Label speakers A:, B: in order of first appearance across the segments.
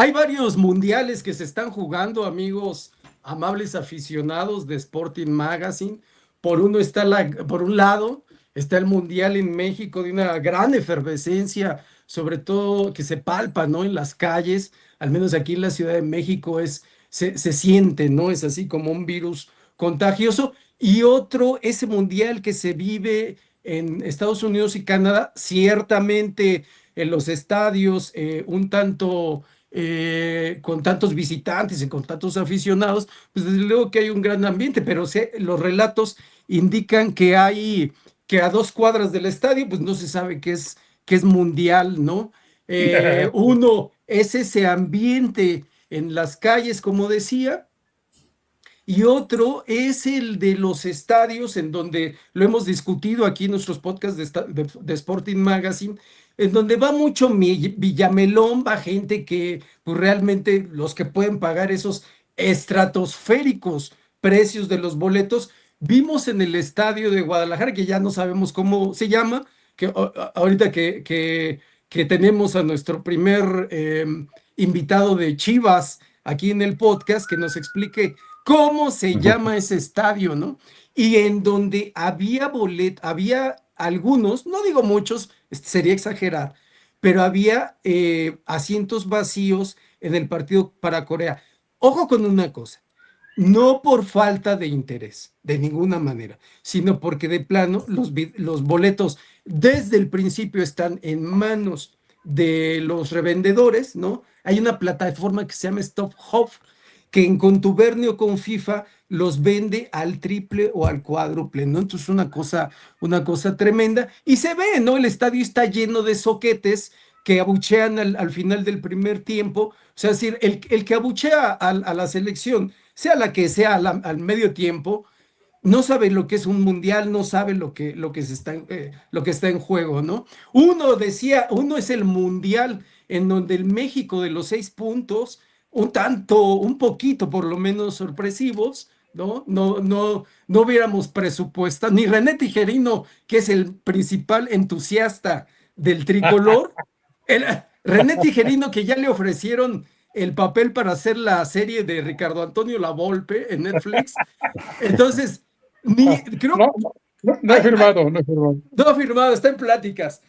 A: Hay varios mundiales que se están jugando, amigos, amables aficionados de Sporting Magazine. Por un lado está el mundial en México de una gran efervescencia, sobre todo que se palpa, ¿no? En las calles, al menos aquí en la Ciudad de México se siente, ¿no? Es así como un virus contagioso. Y otro, ese mundial que se vive en Estados Unidos y Canadá, ciertamente en los estadios un tanto con tantos visitantes y con tantos aficionados, pues desde luego que hay un gran ambiente, pero los relatos indican que a 2 cuadras del estadio, pues no se sabe que es mundial, ¿no? Uno es ese ambiente en las calles, como decía, y otro es el de los estadios, en donde lo hemos discutido aquí en nuestros podcasts de Sporting Magazine, en donde va mucho Villamelón, va gente que pues realmente los que pueden pagar esos estratosféricos precios de los boletos. Vimos en el estadio de Guadalajara, que ya no sabemos cómo se llama, ahorita que tenemos a nuestro primer invitado de Chivas aquí en el podcast, que nos explique cómo se llama ese estadio, ¿no? Y en donde había algunos, no digo muchos, sería exagerar, pero había asientos vacíos en el partido para Corea. Ojo con una cosa, no por falta de interés, de ninguna manera, sino porque de plano los boletos desde el principio están en manos de los revendedores, ¿no? Hay una plataforma que se llama Stop Hub, que en contubernio con FIFA los vende al triple o al cuádruple, ¿no? Entonces una cosa tremenda. Y se ve, ¿no? El estadio está lleno de soquetes que abuchean al final del primer tiempo. O sea, es decir, el que abuchea a la selección, sea la que sea al medio tiempo, no sabe lo que es un mundial, no sabe lo que está en juego, ¿no? Uno decía, uno es el mundial en donde el México de los 6 puntos, un poquito por lo menos sorpresivos, ¿no? No hubiéramos presupuestado, ni René Tijerino, que es el principal entusiasta del tricolor, el, René Tijerino, que ya le ofrecieron el papel para hacer la serie de Ricardo Antonio Lavolpe en Netflix. Entonces, creo,
B: No he
A: hay,
B: firmado, no he firmado.
A: no ha firmado, está en pláticas.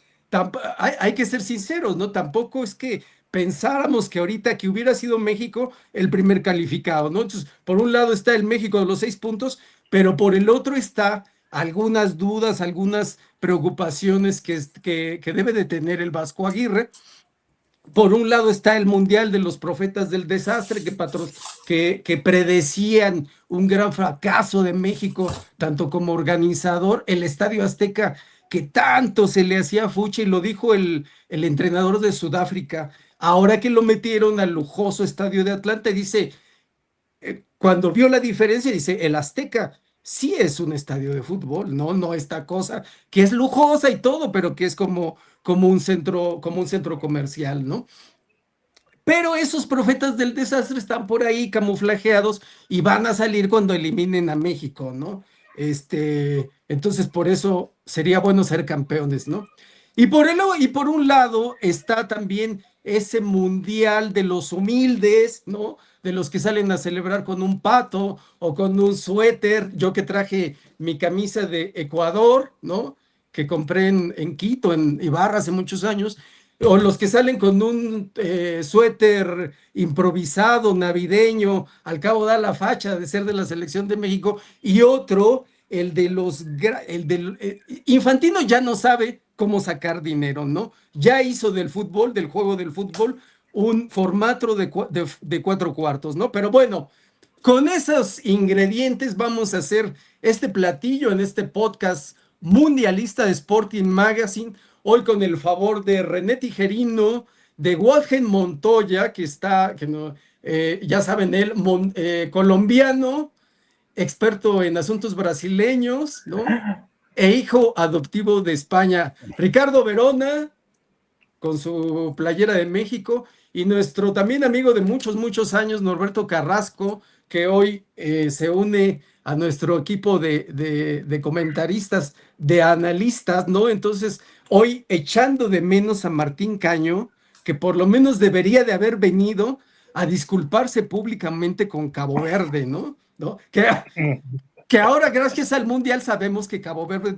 A: Hay que ser sinceros, ¿no? Tampoco es que pensáramos que ahorita que hubiera sido México el primer calificado, ¿no? Entonces, por un lado está el México de los 6 puntos, pero por el otro está algunas dudas, algunas preocupaciones que debe de tener el Vasco Aguirre. Por un lado está el Mundial de los Profetas del Desastre, que predecían un gran fracaso de México, tanto como organizador. El Estadio Azteca, que tanto se le hacía fucha, y lo dijo el entrenador de Sudáfrica, ahora que lo metieron al lujoso Estadio de Atlanta, dice, cuando vio la diferencia, dice, el Azteca sí es un estadio de fútbol, no esta cosa que es lujosa y todo, pero que es como un centro comercial, ¿no? Pero esos profetas del desastre están por ahí camuflajeados y van a salir cuando eliminen a México, ¿no? Entonces por eso sería bueno ser campeones, ¿no? Y por un lado está también ese mundial de los humildes, ¿no? De los que salen a celebrar con un pato o con un suéter. Yo que traje mi camisa de Ecuador, ¿no? Que compré en Quito, en Ibarra hace muchos años, o los que salen con un suéter improvisado, navideño, al cabo da la facha de ser de la selección de México, y otro, Infantino ya no sabe cómo sacar dinero, ¿no? Ya hizo del fútbol, del juego del fútbol, un formato de 4 cuartos, ¿no? Pero bueno, con esos ingredientes vamos a hacer este platillo en este podcast mundialista de Sporting Magazine, hoy con el favor de René Tijerino, de Walgen Montoya, que no, ya saben, él, colombiano, experto en asuntos brasileños, ¿no? E hijo adoptivo de España. Ricardo Verona, con su playera de México, y nuestro también amigo de muchos, muchos años, Norberto Carrasco, que hoy se une a nuestro equipo de comentaristas, de analistas, ¿no? Entonces, hoy echando de menos a Martín Caño, que por lo menos debería de haber venido a disculparse públicamente con Cabo Verde, ¿no? ¿No? Que ahora, gracias al Mundial, sabemos que Cabo Verde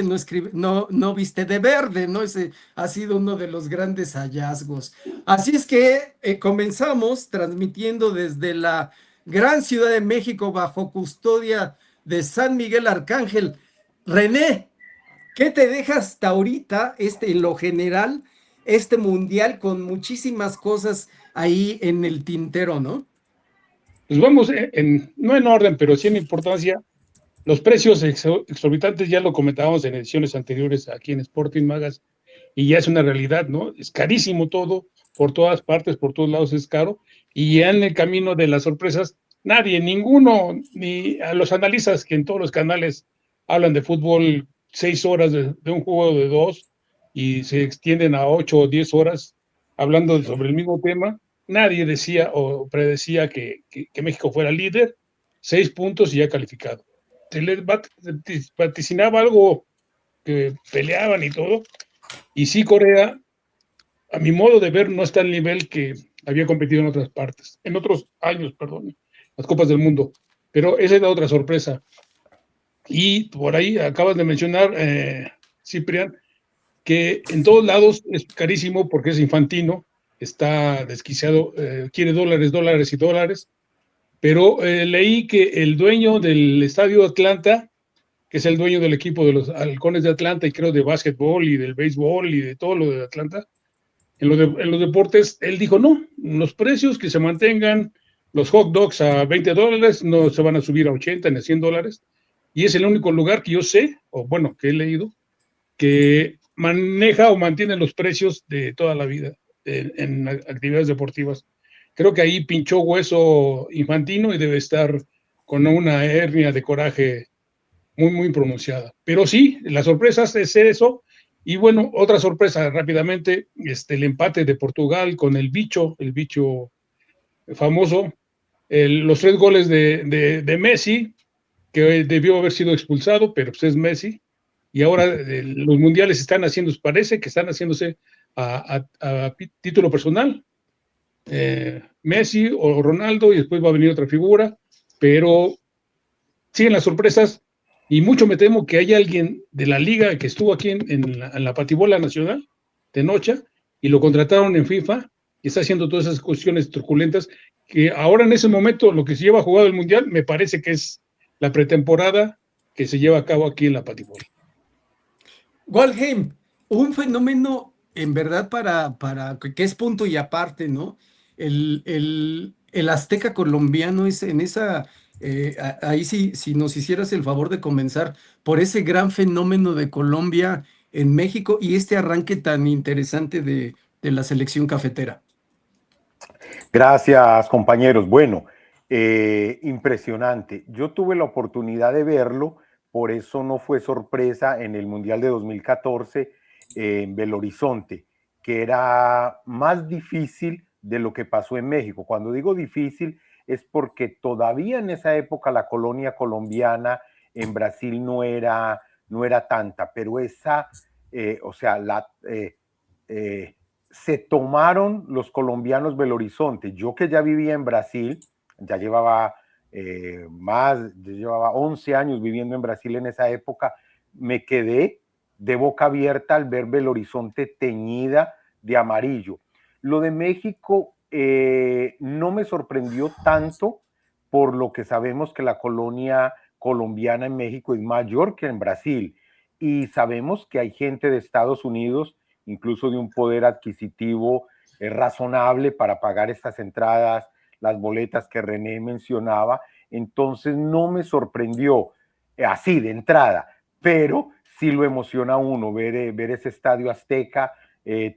A: no escribe, no viste de verde, ¿no? Ese ha sido uno de los grandes hallazgos. Así es que comenzamos transmitiendo desde la gran Ciudad de México bajo custodia de San Miguel Arcángel. René, ¿qué te deja hasta ahorita, en lo general, este Mundial con muchísimas cosas ahí en el tintero, ¿no?
B: Pues vamos, no en orden, pero sí en importancia. Los precios exorbitantes ya lo comentábamos en ediciones anteriores aquí en Sporting Magas y ya es una realidad, ¿no? Es carísimo todo, por todas partes, por todos lados es caro y ya en el camino de las sorpresas, nadie, ninguno, ni a los analistas que en todos los canales hablan de fútbol 6 horas de un juego de dos y se extienden a 8 o 10 horas hablando sobre el mismo tema, nadie decía o predecía que México fuera líder, 6 puntos y ya calificado. Se les vaticinaba algo que peleaban y todo. Y sí, Corea, a mi modo de ver, no está al nivel que había competido en otras partes, en otros años, perdón, las Copas del Mundo. Pero esa es la otra sorpresa. Y por ahí acabas de mencionar, Ciprián, que en todos lados es carísimo porque es infantino, está desquiciado, quiere dólares, dólares y dólares. Pero leí que el dueño del Estadio Atlanta, que es el dueño del equipo de los Halcones de Atlanta y creo de básquetbol y del béisbol y de todo lo de Atlanta, en los deportes, él dijo, no, los precios que se mantengan, los hot dogs a $20 no se van a subir a 80 ni a $100, y es el único lugar que yo sé, o bueno, que he leído, que maneja o mantiene los precios de toda la vida en actividades deportivas. Creo que ahí pinchó hueso infantino y debe estar con una hernia de coraje muy, muy pronunciada. Pero sí, las sorpresas es eso. Y bueno, otra sorpresa rápidamente, el empate de Portugal con el bicho famoso, los 3 goles de Messi, que debió haber sido expulsado, pero pues es Messi. Y ahora los mundiales están haciendo, parece que están haciéndose a título personal. Messi o Ronaldo, y después va a venir otra figura, pero siguen las sorpresas y mucho me temo que hay alguien de la liga que estuvo aquí en la Patibola Nacional de Noche y lo contrataron en FIFA y está haciendo todas esas cuestiones truculentas que ahora en ese momento lo que se lleva jugado el Mundial me parece que es la pretemporada que se lleva a cabo aquí en la Patibola.
A: Walheim, un fenómeno en verdad que es punto y aparte, ¿no? El Azteca colombiano es en esa, ahí sí, si nos hicieras el favor de comenzar por ese gran fenómeno de Colombia en México y este arranque tan interesante de la selección cafetera.
C: Gracias, compañeros. Bueno, impresionante. Yo tuve la oportunidad de verlo, por eso no fue sorpresa en el Mundial de 2014 en Belo Horizonte, que era más difícil de lo que pasó en México. Cuando digo difícil es porque todavía en esa época la colonia colombiana en Brasil no era tanta, pero esa, o sea, se tomaron los colombianos Belo Horizonte. Yo que ya vivía en Brasil, ya llevaba yo llevaba 11 años viviendo en Brasil en esa época, me quedé de boca abierta al ver Belo Horizonte teñida de amarillo. Lo de México no me sorprendió tanto por lo que sabemos que la colonia colombiana en México es mayor que en Brasil y sabemos que hay gente de Estados Unidos incluso de un poder adquisitivo razonable para pagar estas entradas, las boletas que René mencionaba. Entonces no me sorprendió así de entrada, pero sí lo emociona a uno ver ese estadio azteca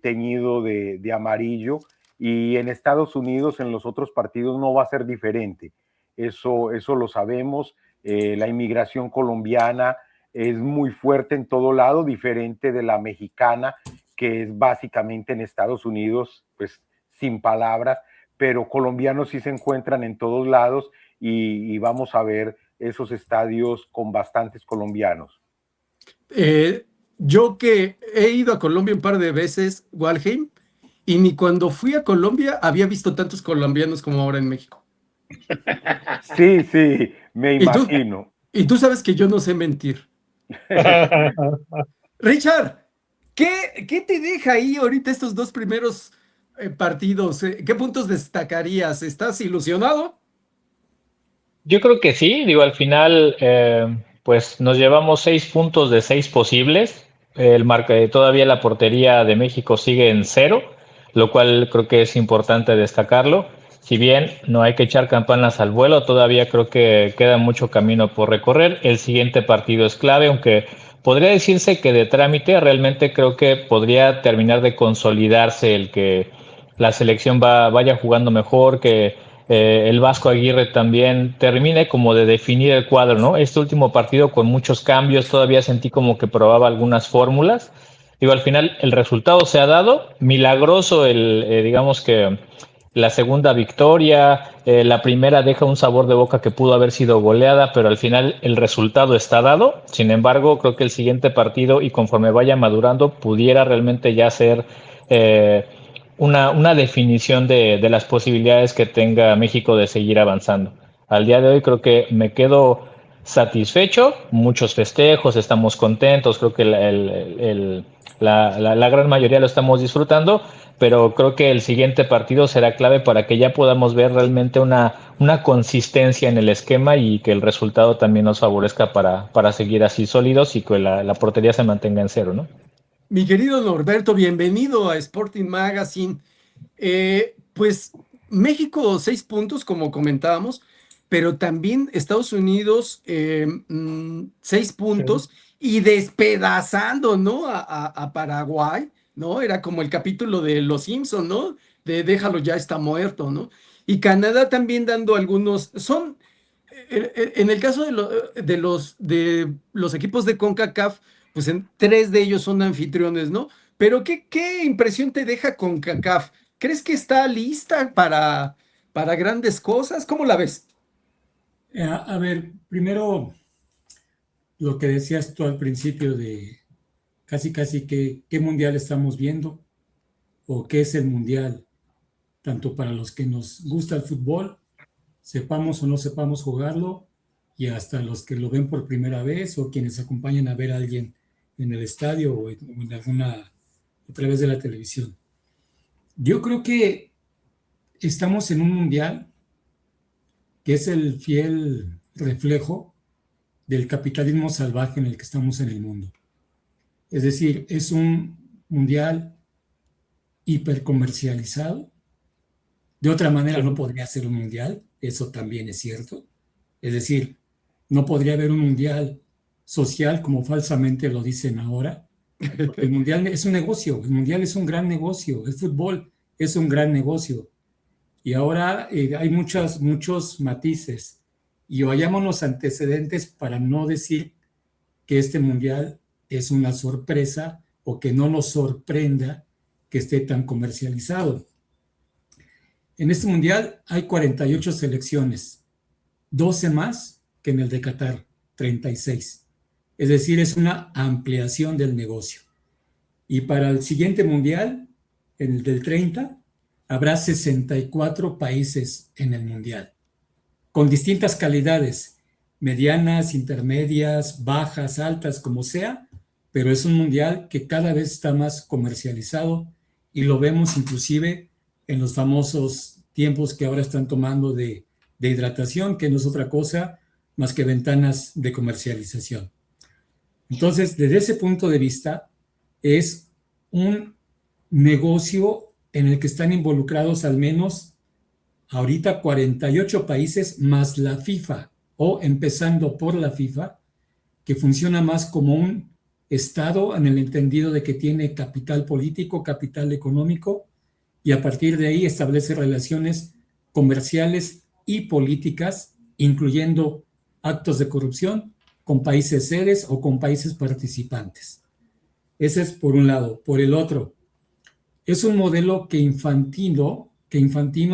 C: teñido de amarillo, y en Estados Unidos en los otros partidos no va a ser diferente. Eso lo sabemos. La inmigración colombiana es muy fuerte en todo lado, diferente de la mexicana, que es básicamente en Estados Unidos, pues sin palabras, pero colombianos sí se encuentran en todos lados y vamos a ver esos estadios con bastantes colombianos.
A: Yo que he ido a Colombia un par de veces, Walheim, y ni cuando fui a Colombia había visto tantos colombianos como ahora en México.
C: Sí, sí, me
A: Y tú,
C: imagino.
A: y tú sabes que yo no sé mentir. Richard, ¿qué te deja ahí ahorita estos dos primeros partidos? ¿Qué puntos destacarías? ¿Estás ilusionado?
D: Yo creo que sí, digo, al final, pues nos llevamos 6 puntos de 6 posibles. Todavía la portería de México sigue en 0, lo cual creo que es importante destacarlo. Si bien no hay que echar campanas al vuelo, todavía creo que queda mucho camino por recorrer. El siguiente partido es clave, aunque podría decirse que de trámite realmente creo que podría terminar de consolidarse el que la selección vaya jugando mejor, que el Vasco Aguirre también termine como de definir el cuadro, ¿no? Este último partido con muchos cambios, todavía sentí como que probaba algunas fórmulas. Digo, al final el resultado se ha dado, milagroso digamos que la segunda victoria, la primera deja un sabor de boca que pudo haber sido goleada, pero al final el resultado está dado. Sin embargo, creo que el siguiente partido y conforme vaya madurando, pudiera realmente ya ser una definición de las posibilidades que tenga México de seguir avanzando. Al día de hoy creo que me quedo satisfecho, muchos festejos, estamos contentos, creo que la gran mayoría lo estamos disfrutando, pero creo que el siguiente partido será clave para que ya podamos ver realmente una consistencia en el esquema y que el resultado también nos favorezca para seguir así sólidos y que la portería se mantenga en 0, ¿no?
A: Mi querido Norberto, bienvenido a Sporting Magazine. Pues México 6 puntos, como comentábamos, pero también Estados Unidos 6 puntos y despedazando, ¿no? A Paraguay, ¿no? Era como el capítulo de Los Simpson, ¿no? De déjalo ya está muerto, ¿no? Y Canadá también dando algunos, en el caso de los equipos de CONCACAF, pues tres de ellos son anfitriones, ¿no? Pero ¿qué impresión te deja CONCACAF? ¿Crees que está lista para grandes cosas? ¿Cómo la ves?
E: A ver, primero lo que decías tú al principio de casi qué mundial estamos viendo o qué es el mundial, tanto para los que nos gusta el fútbol, sepamos o no sepamos jugarlo, y hasta los que lo ven por primera vez o quienes acompañan a ver a alguien en el estadio o en a través de la televisión. Yo creo que estamos en un mundial que es el fiel reflejo del capitalismo salvaje en el que estamos en el mundo. Es decir, es un mundial hipercomercializado. De otra manera no podría ser un mundial, eso también es cierto. Es decir, no podría haber un mundial social como falsamente lo dicen ahora. Porque el mundial es un negocio, el mundial es un gran negocio, el fútbol es un gran negocio. Y ahora hay muchos matices. Y vayámonos antecedentes para no decir que este mundial es una sorpresa o que no nos sorprenda que esté tan comercializado. En este mundial hay 48 selecciones, 12 más que en el de Qatar, 36. Es decir, es una ampliación del negocio. Y para el siguiente mundial, en el del 30, habrá 64 países en el mundial, con distintas calidades, medianas, intermedias, bajas, altas, como sea, pero es un mundial que cada vez está más comercializado y lo vemos inclusive en los famosos tiempos que ahora están tomando de hidratación, que no es otra cosa más que ventanas de comercialización. Entonces, desde ese punto de vista, es un negocio en el que están involucrados al menos ahorita 48 países más la FIFA, o empezando por la FIFA, que funciona más como un Estado en el entendido de que tiene capital político, capital económico, y a partir de ahí establece relaciones comerciales y políticas, incluyendo actos de corrupción con países sedes o con países participantes. Ese es por un lado. Por el otro, es un modelo que Infantino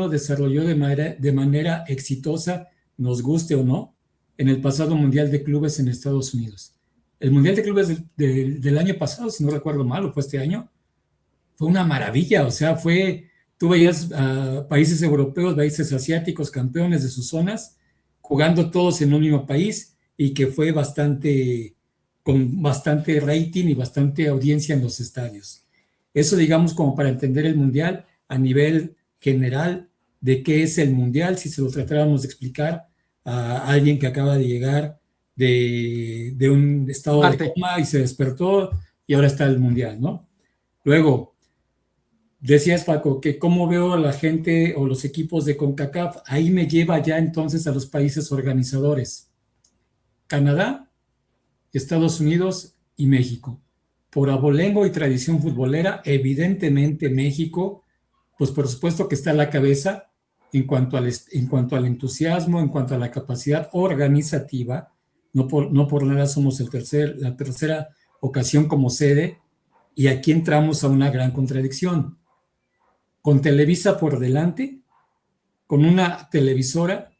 E: desarrolló de manera exitosa, nos guste o no, en el pasado Mundial de Clubes en Estados Unidos. El Mundial de Clubes del año pasado, si no recuerdo mal, o fue este año, fue una maravilla, o sea, tú veías a países europeos, países asiáticos, campeones de sus zonas, jugando todos en un mismo país y que fue con bastante rating y bastante audiencia en los estadios. Eso, digamos, como para entender el Mundial a nivel general de qué es el Mundial, si se lo tratáramos de explicar a alguien que acaba de llegar de un estado de coma y se despertó y ahora está el Mundial, ¿no? Luego, decías, Paco, que cómo veo a la gente o los equipos de CONCACAF, ahí me lleva ya entonces a los países organizadores. Canadá, Estados Unidos y México. Por abolengo y tradición futbolera, evidentemente México, pues por supuesto que está a la cabeza en cuanto al entusiasmo, en cuanto a la capacidad organizativa. No por nada somos la tercera ocasión como sede, y aquí entramos a una gran contradicción. Con Televisa por delante, con una televisora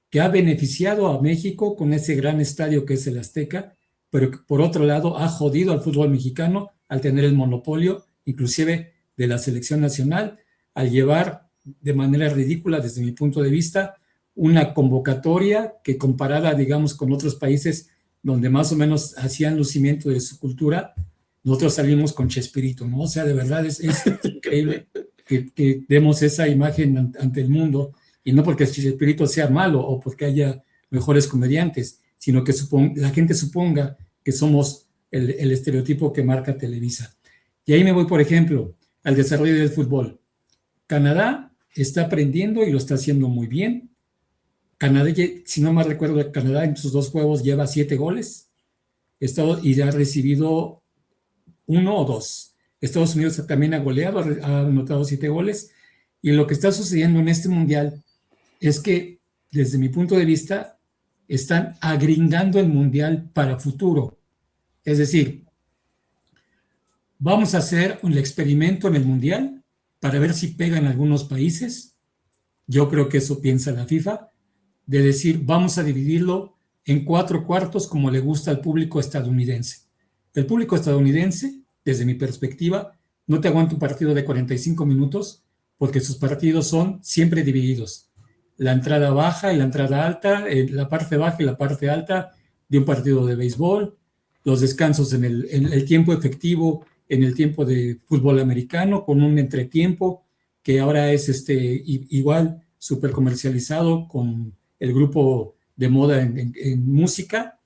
E: que ha beneficiado a México con ese gran estadio que es el Azteca, pero que por otro lado ha jodido al fútbol mexicano al tener el monopolio, inclusive de la selección nacional, al llevar de manera ridícula, desde mi punto de vista, una convocatoria que comparada, digamos, con otros países donde más o menos hacían lucimiento de su cultura, nosotros salimos con Chespirito, ¿no? O sea, de verdad es increíble que demos esa imagen ante el mundo, y no porque Chespirito sea malo o porque haya mejores comediantes, sino que la gente suponga que somos el estereotipo que marca Televisa. Y ahí me voy, por ejemplo, al desarrollo del fútbol. Canadá está aprendiendo y lo está haciendo muy bien. Canadá, si no mal recuerdo, Canadá en sus 2 juegos lleva 7 goles y ha recibido 1 o 2. Estados Unidos también ha goleado, ha anotado 7 goles. Y lo que está sucediendo en este mundial es que, desde mi punto de vista, están agringando el mundial para futuro. Es decir, vamos a hacer un experimento en el mundial para ver si pega en algunos países. Yo creo que eso piensa la FIFA, de decir, vamos a dividirlo en 4 cuartos como le gusta al público estadounidense. El público estadounidense, desde mi perspectiva, no te aguanta un partido de 45 minutos porque sus partidos son siempre divididos. La entrada baja y la entrada alta, la parte baja y la parte alta de un partido de béisbol, los descansos en el tiempo efectivo, en el tiempo de fútbol americano, con un entretiempo que ahora es igual súper comercializado con el grupo de moda en música.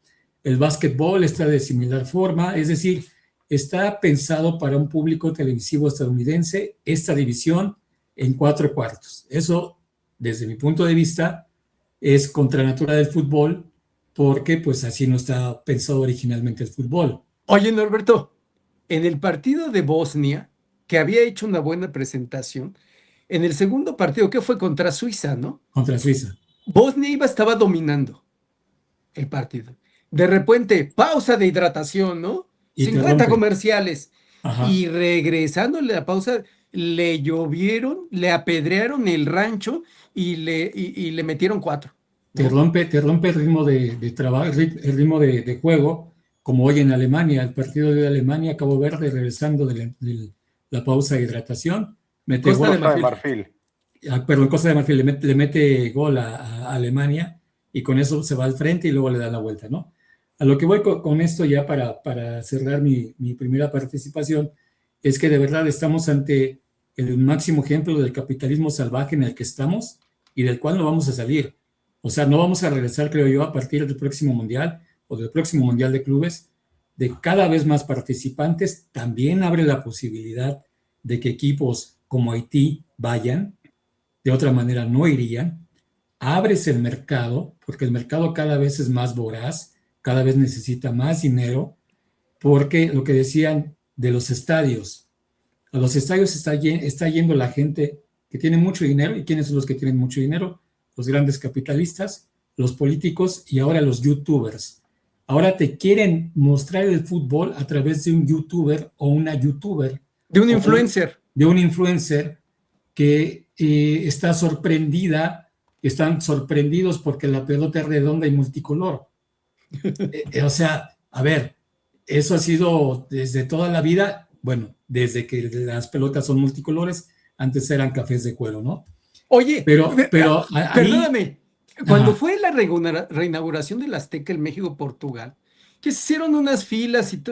E: El básquetbol está de similar forma, es decir, está pensado para un público televisivo estadounidense esta división en 4 cuartos. Eso, desde mi punto de vista, es contra natura del fútbol, porque pues así no está pensado originalmente el fútbol.
A: Oye, Norberto, en el partido de Bosnia, que había hecho una buena presentación, en el segundo partido, que fue contra Suiza, ¿no?
E: Contra Suiza.
A: Bosnia estaba dominando el partido. De repente, pausa de hidratación, ¿no?
E: Y
A: 50 comerciales.
E: Ajá.
A: Y regresándole a la pausa, le llovieron, le apedrearon el rancho y le metieron 4.
E: Te rompe el ritmo de trabajo, el ritmo de juego, como hoy en Alemania, el partido de Alemania, Cabo Verde, regresando de la pausa de hidratación, mete
C: Costa
E: gol.
C: de Marfil.
E: Costa de Marfil le mete gol a Alemania, y con eso se va al frente y luego le da la vuelta, ¿no? A lo que voy con esto ya para cerrar mi primera participación, es que de verdad estamos ante el máximo ejemplo del capitalismo salvaje en el que estamos y del cual no vamos a salir. O sea, no vamos a regresar, creo yo, a partir del próximo Mundial o del próximo Mundial de Clubes, de cada vez más participantes. También abre la posibilidad de que equipos como Haití vayan, de otra manera no irían. Abres el mercado, porque el mercado cada vez es más voraz, cada vez necesita más dinero, porque lo que decían de los estadios, a los estadios está yendo la gente que tiene mucho dinero. ¿Y quiénes son los que tienen mucho dinero? Los grandes capitalistas, los políticos y ahora los youtubers. Ahora te quieren mostrar el fútbol a través de un youtuber o una youtuber.
A: De un influencer.
E: De un influencer que están sorprendidos porque la pelota es redonda y multicolor. O sea, a ver, eso ha sido desde toda la vida. Bueno, desde que las pelotas son multicolores, antes eran cafés de cuero, ¿no?
A: Oye,
E: Pero
A: perdóname, cuando
E: Ajá.
A: fue la reinauguración del Azteca en México-Portugal, que se hicieron unas filas y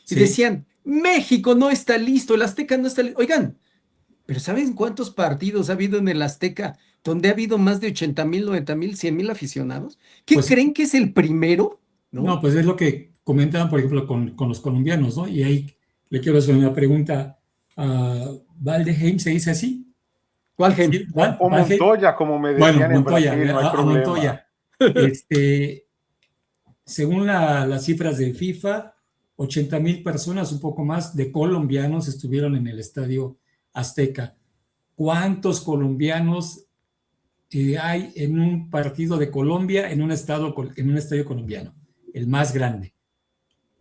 E: Sí.
A: decían, México no está listo, el Azteca no está listo. Oigan, pero ¿saben cuántos partidos ha habido en el Azteca donde ha habido más de 80,000, 90,000, 100,000 aficionados? ¿Qué
E: Pues,
A: creen que es el primero?
E: no, pues es lo que comentaban, por ejemplo, con los colombianos, ¿no? Y ahí le quiero hacer una pregunta a Valdeheim, ¿se dice así?
A: ¿Cuál gen?
E: Sí,
C: O
E: Valdeheim.
C: Montoya, como me
E: Bueno,
C: decían en
E: Montoya,
C: Brasil, no hay
E: a
C: problema.
E: Montoya. Según las cifras de FIFA, 80,000 personas, un poco más, de colombianos estuvieron en el Estadio Azteca. ¿Cuántos colombianos hay en un partido de Colombia en un estadio colombiano? El más grande.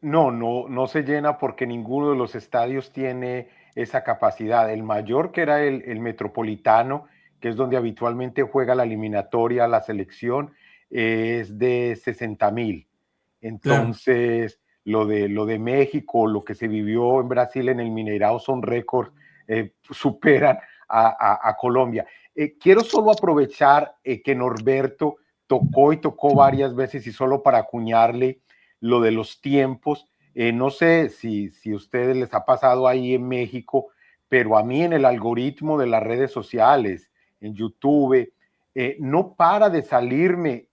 C: No se llena porque ninguno de los estadios tiene esa capacidad. El mayor, que era el Metropolitano, que es donde habitualmente juega la eliminatoria, la selección, es de 60,000. Entonces, claro, lo de México, lo que se vivió en Brasil en el Mineirao son récords, superan a Colombia. Quiero solo aprovechar que Norberto tocó varias veces, y solo para acuñarle lo de los tiempos. No sé si a ustedes les ha pasado ahí en México, pero a mí en el algoritmo de las redes sociales, en YouTube, no para de salirme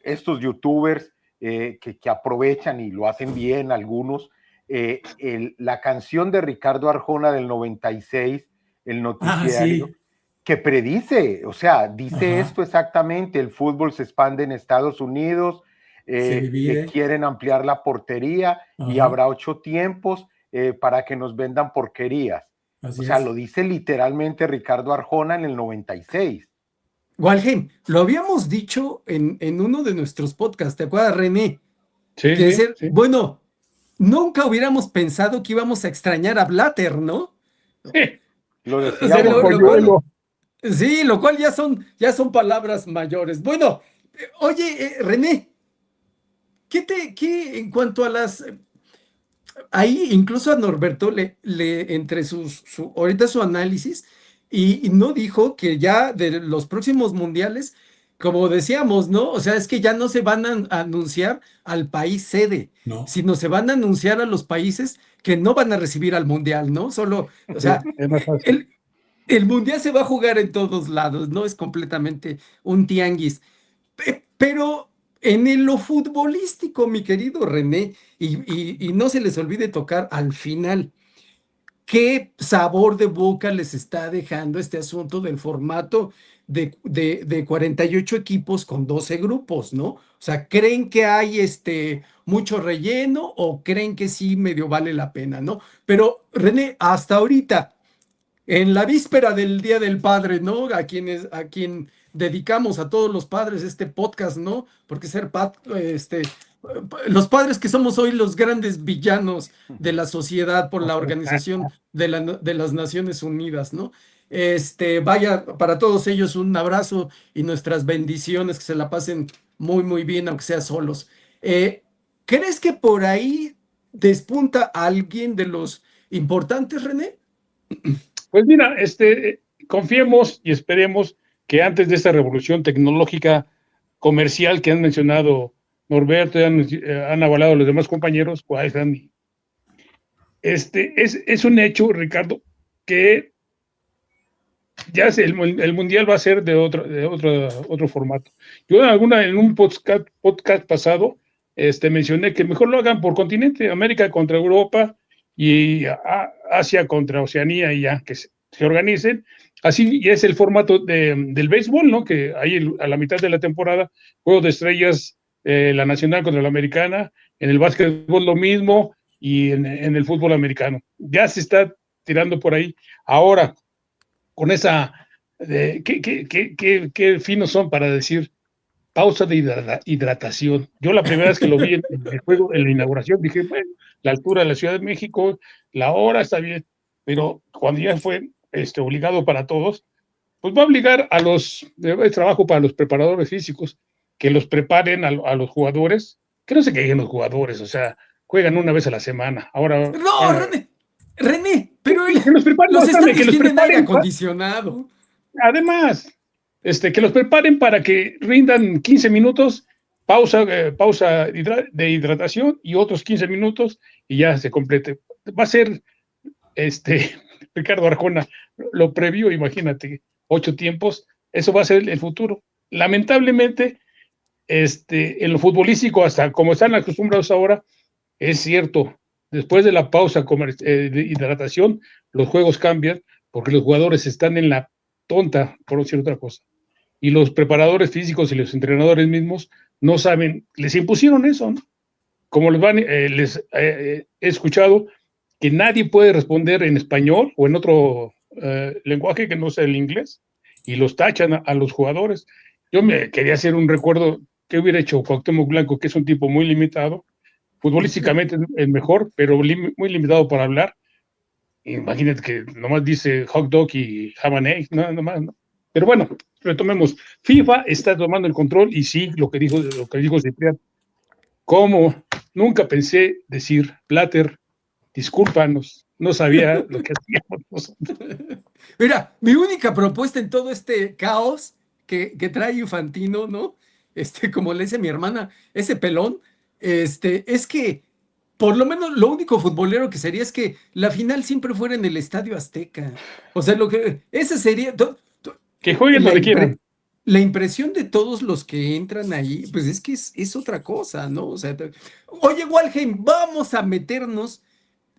C: estos youtubers que aprovechan y lo hacen bien algunos, la canción de Ricardo Arjona del 96, el noticiario,
E: Sí.
C: que predice, o sea, dice esto exactamente: el fútbol se expande en Estados Unidos, que quieren ampliar la portería y habrá 8 tiempos para que nos vendan porquerías.
E: Así
C: o sea,
E: es.
C: lo dice literalmente Ricardo Arjona en el 96.
A: Walheim, lo habíamos dicho en uno de nuestros podcasts, ¿te acuerdas, René?
B: Sí,
A: Que
B: sí.
A: bueno, nunca hubiéramos pensado que íbamos a extrañar a Blatter, ¿no?
B: Sí.
C: Lo decíamos.
A: Lo cual ya son palabras mayores. Bueno, oye, René, ¿qué en cuanto a las... Ahí incluso a Norberto entre ahorita su análisis, y no dijo que ya de los próximos mundiales, como decíamos, ¿no? O sea, es que ya no se van a anunciar al país sede,
E: no,
A: sino se van a anunciar a los países que no van a recibir al mundial, ¿no? Solo, o sea, el mundial se va a jugar en todos lados, ¿no? Es completamente un tianguis. Pero en lo futbolístico, mi querido René, y no se les olvide tocar al final, ¿qué sabor de boca les está dejando este asunto del formato de 48 equipos con 12 grupos, ¿no? O sea, ¿creen que hay mucho relleno o creen que sí medio vale la pena, ¿no? Pero René, hasta ahorita, en la víspera del Día del Padre, ¿no? A quien dedicamos a todos los padres este podcast, ¿no? Porque los padres que somos hoy los grandes villanos de la sociedad por la Organización de las Naciones Unidas, ¿no? Vaya, para todos ellos un abrazo y nuestras bendiciones, que se la pasen muy, muy bien, aunque sea solos. ¿Crees que por ahí despunta alguien de los importantes, René?
B: Pues mira, confiemos y esperemos que antes de esta revolución tecnológica comercial que han mencionado Norberto y han avalado los demás compañeros, es un hecho, Ricardo, que ya el mundial va a ser de otro formato. Yo en un podcast pasado mencioné que mejor lo hagan por continente: América contra Europa y Asia contra Oceanía, y ya que se organicen. Así y es el formato del béisbol, ¿no? Que ahí a la mitad de la temporada, juegos de estrellas, la nacional contra la americana, en el básquetbol lo mismo, y en el fútbol americano. Ya se está tirando por ahí. Ahora, con esa, qué finos son para decir pausa de hidratación. Yo la primera vez que lo vi en el juego, en la inauguración, dije, bueno, la altura de la Ciudad de México, la hora está bien, pero cuando ya fue obligado para todos, pues va a obligar es trabajo para los preparadores físicos, que los preparen a los jugadores, que no se queden los jugadores, o sea, juegan una vez a la semana. Ahora,
A: No, René, René, pero
B: Que los preparen,
A: los
B: no, espérame, que
A: estadios
B: los
A: tienen aire
B: preparen.
A: acondicionado.
B: Además, que los preparen para que rindan 15 minutos, pausa de hidratación y otros 15 minutos y ya se complete. Va a ser, Ricardo Arjona lo previó, imagínate, 8 tiempos, eso va a ser el futuro. Lamentablemente, en lo futbolístico, hasta como están acostumbrados ahora, es cierto, después de la pausa de hidratación, los juegos cambian porque los jugadores están en la tonta, por decir otra cosa. Y los preparadores físicos y los entrenadores mismos no saben, les impusieron eso, ¿no? Como he escuchado que nadie puede responder en español o en otro lenguaje que no sea el inglés, y los tachan a los jugadores. Yo me quería hacer un recuerdo que hubiera hecho Cuauhtémoc Blanco, que es un tipo muy limitado, futbolísticamente es mejor, pero muy limitado para hablar. Imagínate que nomás dice hot dog y ham and egg, nada más, ¿no? Pero bueno, retomemos. FIFA está tomando el control y sí, lo que dijo Ciprián, como nunca pensé decir, Blatter, discúlpanos, no sabía lo que hacíamos nosotros.
A: Mira, mi única propuesta en todo este caos que trae Infantino, ¿no? Como le dice mi hermana, ese pelón, es que por lo menos lo único futbolero que sería es que la final siempre fuera en el Estadio Azteca. O sea, ese sería
B: Que jueguen donde quieran.
A: La impresión de todos los que entran ahí, pues es que es otra cosa, ¿no? O sea, oye, Walheim, vamos a meternos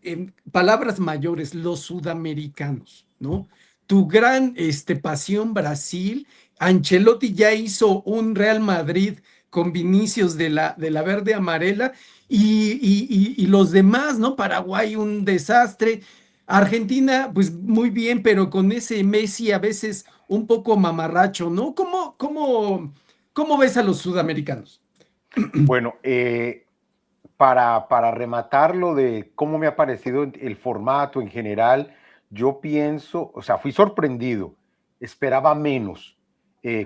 A: en palabras mayores, los sudamericanos, ¿no? Tu gran pasión Brasil, Ancelotti ya hizo un Real Madrid con Vinicius de la verde amarela y los demás, ¿no? Paraguay un desastre, Argentina pues muy bien, pero con ese Messi a veces un poco mamarracho, ¿no? ¿Cómo ves a los sudamericanos?
C: Bueno, para rematar lo de cómo me ha parecido el formato en general, yo pienso, o sea, fui sorprendido, esperaba menos.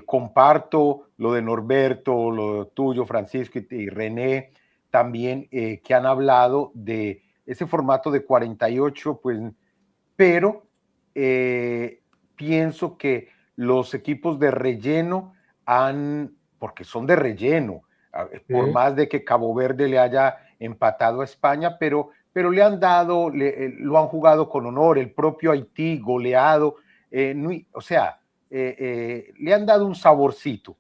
C: Comparto lo de Norberto, lo tuyo, Francisco y René, también que han hablado de ese formato de 48, pues, pero pienso que los equipos de relleno porque son de relleno, por más de que Cabo Verde le haya empatado a España, pero le han dado, lo han jugado con honor, el propio Haití goleado, o sea, le han dado un saborcito,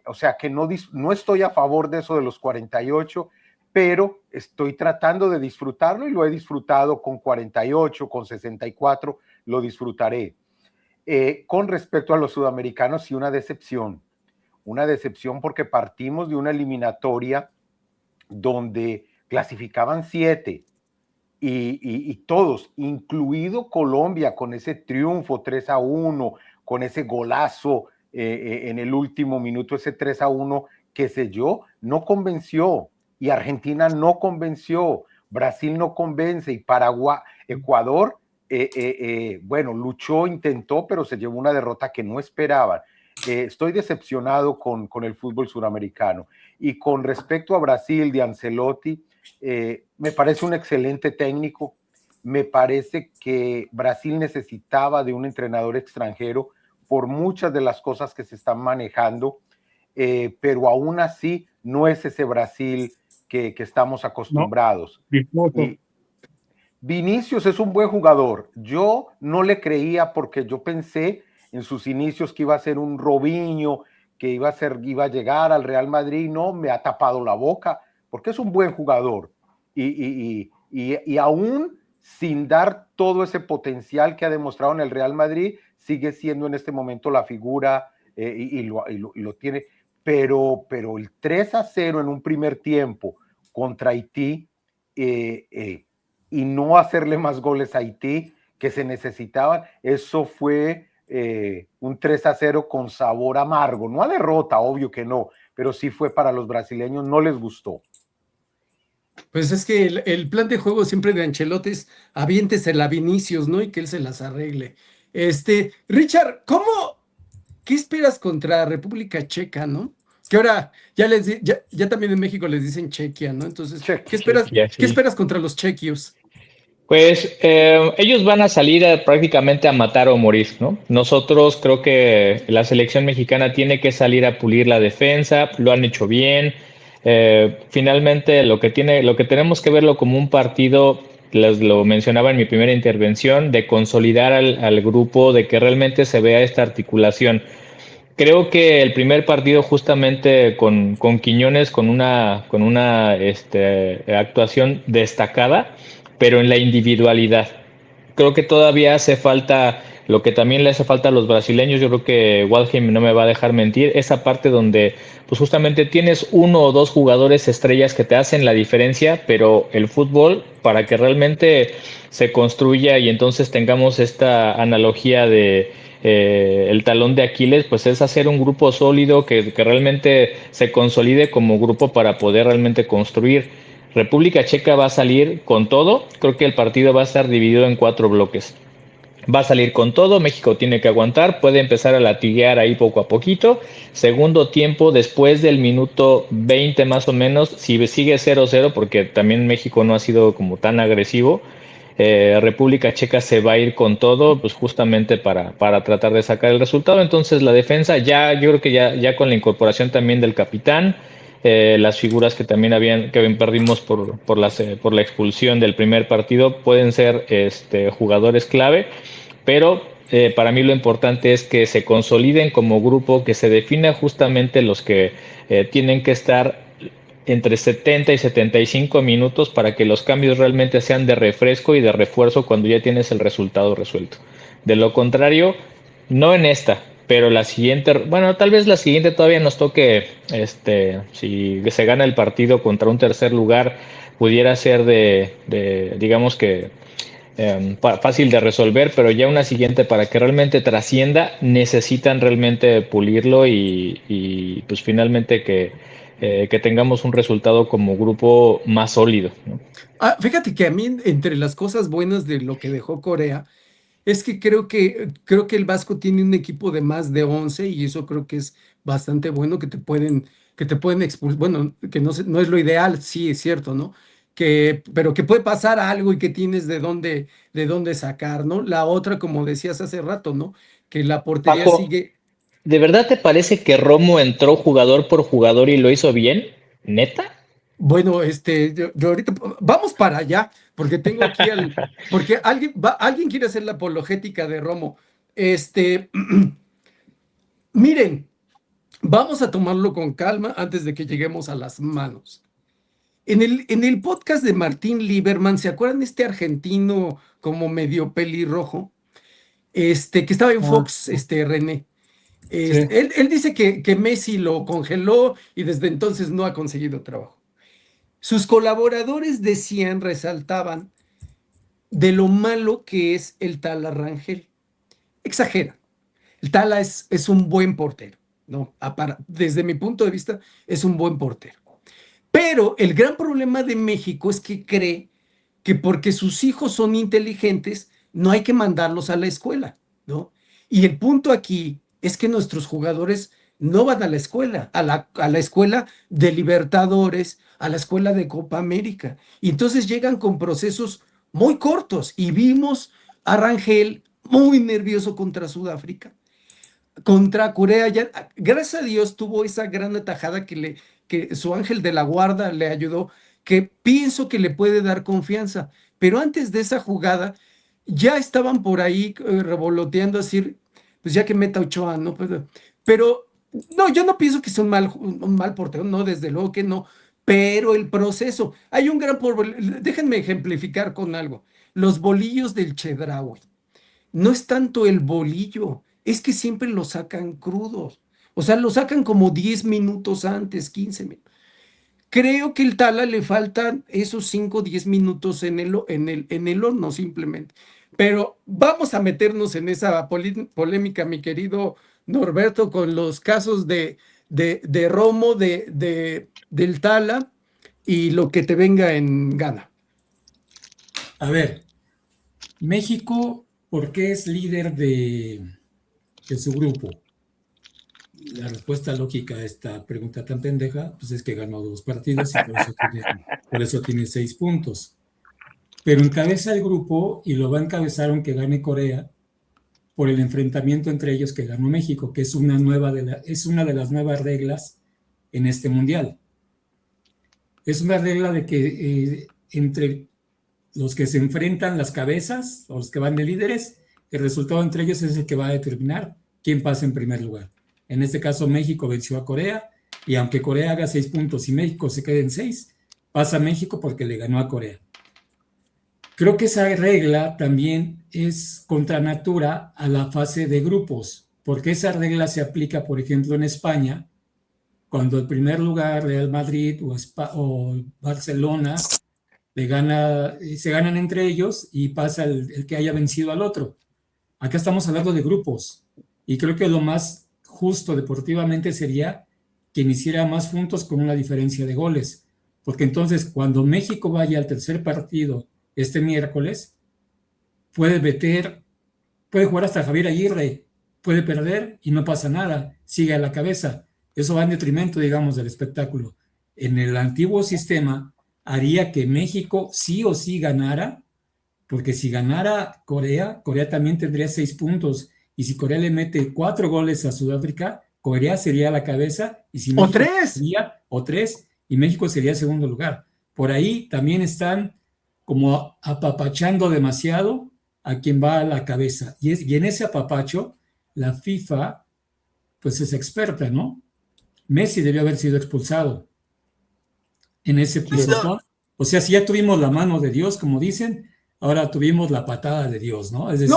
C: o sea que no estoy a favor de eso de los 48, pero estoy tratando de disfrutarlo y lo he disfrutado con 48, con 64, lo disfrutaré. Con respecto a los sudamericanos, sí, una decepción porque partimos de una eliminatoria donde clasificaban 7 y todos, incluido Colombia, con ese triunfo 3-1, con ese golazo en el último minuto, ese 3-1 que selló, no convenció, y Argentina no convenció, Brasil no convence, y Paraguay, Ecuador, bueno, luchó, intentó, pero se llevó una derrota que no esperaban. Estoy decepcionado con el fútbol suramericano. Y con respecto a Brasil de Ancelotti, me parece un excelente técnico. Me parece que Brasil necesitaba de un entrenador extranjero por muchas de las cosas que se están manejando, pero aún así no es ese Brasil que estamos acostumbrados.
B: No.
C: Vinicius es un buen jugador. Yo no le creía porque yo pensé en sus inicios que iba a ser un Robinho, que iba a llegar al Real Madrid. No, me ha tapado la boca porque es un buen jugador y aún sin dar todo ese potencial que ha demostrado en el Real Madrid, sigue siendo en este momento la figura y lo tiene, pero el 3-0 en un primer tiempo contra Haití y no hacerle más goles a Haití que se necesitaban, eso fue un 3-0 con sabor amargo, no a derrota, obvio que no, pero sí fue para los brasileños, no les gustó.
A: Pues es que el plan de juego siempre de Ancelotti es aviéntesela a Vinicius, ¿no? Y que él se las arregle. Richard, ¿qué esperas contra República Checa, no? Que ahora ya también en México les dicen Chequia, ¿no? Entonces, ¿qué esperas contra los chequios?
D: Pues ellos van a salir prácticamente a matar o morir, ¿no? Nosotros creo que la selección mexicana tiene que salir a pulir la defensa, lo han hecho bien. Finalmente lo que tenemos que verlo como un partido, lo mencionaba en mi primera intervención, de consolidar al grupo, de que realmente se vea esta articulación. Creo que el primer partido justamente con Quiñones, con una actuación destacada, pero en la individualidad. Creo que todavía hace falta lo que también le hace falta a los brasileños. Yo creo que Waldheim no me va a dejar mentir. Esa parte donde pues justamente tienes uno o dos jugadores estrellas que te hacen la diferencia, pero el fútbol para que realmente se construya y entonces tengamos esta analogía de el talón de Aquiles, pues es hacer un grupo sólido que realmente se consolide como grupo para poder realmente construir. República Checa va a salir con todo. Creo que el partido va a estar dividido en 4 bloques. Va a salir con todo, México tiene que aguantar, puede empezar a latiguear ahí poco a poquito. Segundo tiempo, después del minuto 20 más o menos, si sigue 0-0, porque también México no ha sido como tan agresivo, República Checa se va a ir con todo, pues justamente para tratar de sacar el resultado. Entonces la defensa ya, yo creo que ya con la incorporación también del capitán, las figuras que también que perdimos por la expulsión del primer partido pueden ser jugadores clave, pero para mí lo importante es que se consoliden como grupo, que se defina justamente los que tienen que estar entre 70 y 75 minutos para que los cambios realmente sean de refresco y de refuerzo cuando ya tienes el resultado resuelto. De lo contrario, no en esta, pero la siguiente, bueno, tal vez la siguiente todavía nos toque, si se gana el partido contra un tercer lugar, pudiera ser digamos que fácil de resolver, pero ya una siguiente para que realmente trascienda, necesitan realmente pulirlo y pues finalmente que tengamos un resultado como grupo más sólido, ¿no?
A: Fíjate que a mí, entre las cosas buenas de lo que dejó Corea, es que creo que el Vasco tiene un equipo de más de 11 y eso creo que es bastante bueno que te pueden expulsar. Bueno, que no es lo ideal, sí, es cierto, ¿no? Pero que puede pasar algo y que tienes de dónde sacar, ¿no? La otra, como decías hace rato, ¿no? Que la portería
D: Paco,
A: sigue.
D: ¿de verdad te parece que Romo entró jugador por jugador y lo hizo bien? ¿Neta?
A: Bueno, yo ahorita vamos para allá, porque tengo aquí porque alguien quiere hacer la apologética de Romo. Este, miren, vamos a tomarlo con calma antes de que lleguemos a las manos. En el podcast de Martín Lieberman, ¿se acuerdan de este argentino como medio pelirrojo? Que estaba en
E: Ah,
A: Fox, René.
E: sí.
A: Él dice que Messi lo congeló y desde entonces no ha conseguido trabajo. Sus colaboradores decían, resaltaban de lo malo que es el Tala Rangel. Exagera. El Tala es un buen portero, ¿no? Desde mi punto de vista, es un buen portero. Pero el gran problema de México es que cree que porque sus hijos son inteligentes, no hay que mandarlos a la escuela, ¿no? Y el punto aquí es que nuestros jugadores no van a la escuela, a la escuela de Libertadores, a la escuela de Copa América. Y entonces llegan con procesos muy cortos y vimos a Rangel muy nervioso contra Sudáfrica, contra Corea. Ya, gracias a Dios tuvo esa gran atajada que su ángel de la guarda le ayudó, que pienso que le puede dar confianza. Pero antes de esa jugada, ya estaban por ahí revoloteando así, pues ya que meta Ochoa, ¿no? Pero no, yo no pienso que sea un mal portero, no, desde luego que no. Pero el proceso, hay un gran problema. Déjenme ejemplificar con algo. Los bolillos del Chedraui. No es tanto el bolillo, es que siempre lo sacan crudos. O sea, lo sacan como 10 minutos antes, 15 minutos. Creo que el Tala le faltan esos 5 o 10 minutos en el horno simplemente. Pero vamos a meternos en esa polémica, mi querido Norberto, con los casos de Romo, del Tala y lo que te venga en gana.
E: A ver, México, ¿por qué es líder de su grupo? La respuesta lógica a esta pregunta tan pendeja, pues es que ganó 2 partidos y por eso tiene 6 puntos. pero encabeza el grupo y lo va a encabezar aunque gane Corea por el enfrentamiento entre ellos que ganó México, que es una de las nuevas reglas en este mundial. Es una regla de que entre los que se enfrentan las cabezas, o los que van de líderes, el resultado entre ellos es el que va a determinar quién pasa en primer lugar. En este caso, México venció a Corea, y aunque Corea haga 6 puntos y México se quede en 6, pasa México porque le ganó a Corea. Creo que esa regla también es contra natura a la fase de grupos, porque esa regla se aplica, por ejemplo, en España, cuando el primer lugar, Real Madrid o Barcelona, se ganan entre ellos y pasa el que haya vencido al otro. Acá estamos hablando de grupos, y creo que lo más justo deportivamente sería quien hiciera más puntos con una diferencia de goles, porque entonces cuando México vaya al tercer partido este miércoles, puede jugar hasta Javier Aguirre, puede perder y no pasa nada, sigue a la cabeza. Eso va en detrimento, digamos, del espectáculo. En el antiguo sistema haría que México sí o sí ganara, porque si ganara Corea también tendría 6 puntos, y si Corea le mete 4 goles a Sudáfrica, Corea sería la cabeza, y si México
A: o
E: 3, y México sería segundo lugar. Por ahí también están como apapachando demasiado a quien va a la cabeza, y en ese apapacho la FIFA pues es experta, ¿no? Messi debió haber sido expulsado en ese pisotón. O sea, si ya tuvimos la mano de Dios, como dicen, ahora tuvimos la patada de Dios, ¿no? Es decir,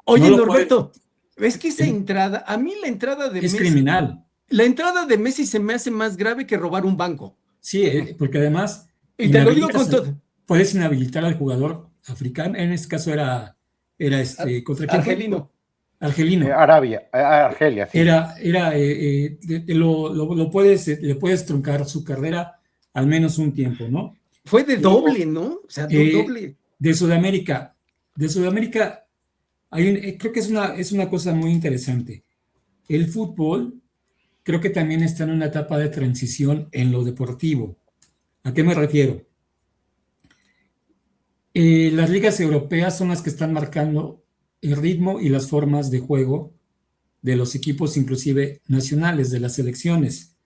A: oye, Norberto, es que esa entrada, a mí la entrada de
E: es
A: Messi,
E: criminal.
A: La entrada de Messi se me hace más grave que robar un banco.
E: Sí, porque además
A: y te lo digo con todo.
E: Puedes inhabilitar al jugador africano, en este caso era ¿contra quién
A: Argelino.
E: Argelino.
C: Argelia, sí.
E: Le puedes truncar su carrera al menos un tiempo, ¿no?
A: Fue de doble, ¿no? O sea, doble.
E: De Sudamérica, creo que es una cosa muy interesante. El fútbol creo que también está en una etapa de transición en lo deportivo. ¿A qué me refiero? Las ligas europeas son las que están marcando el ritmo y las formas de juego de los equipos, inclusive nacionales, de las selecciones.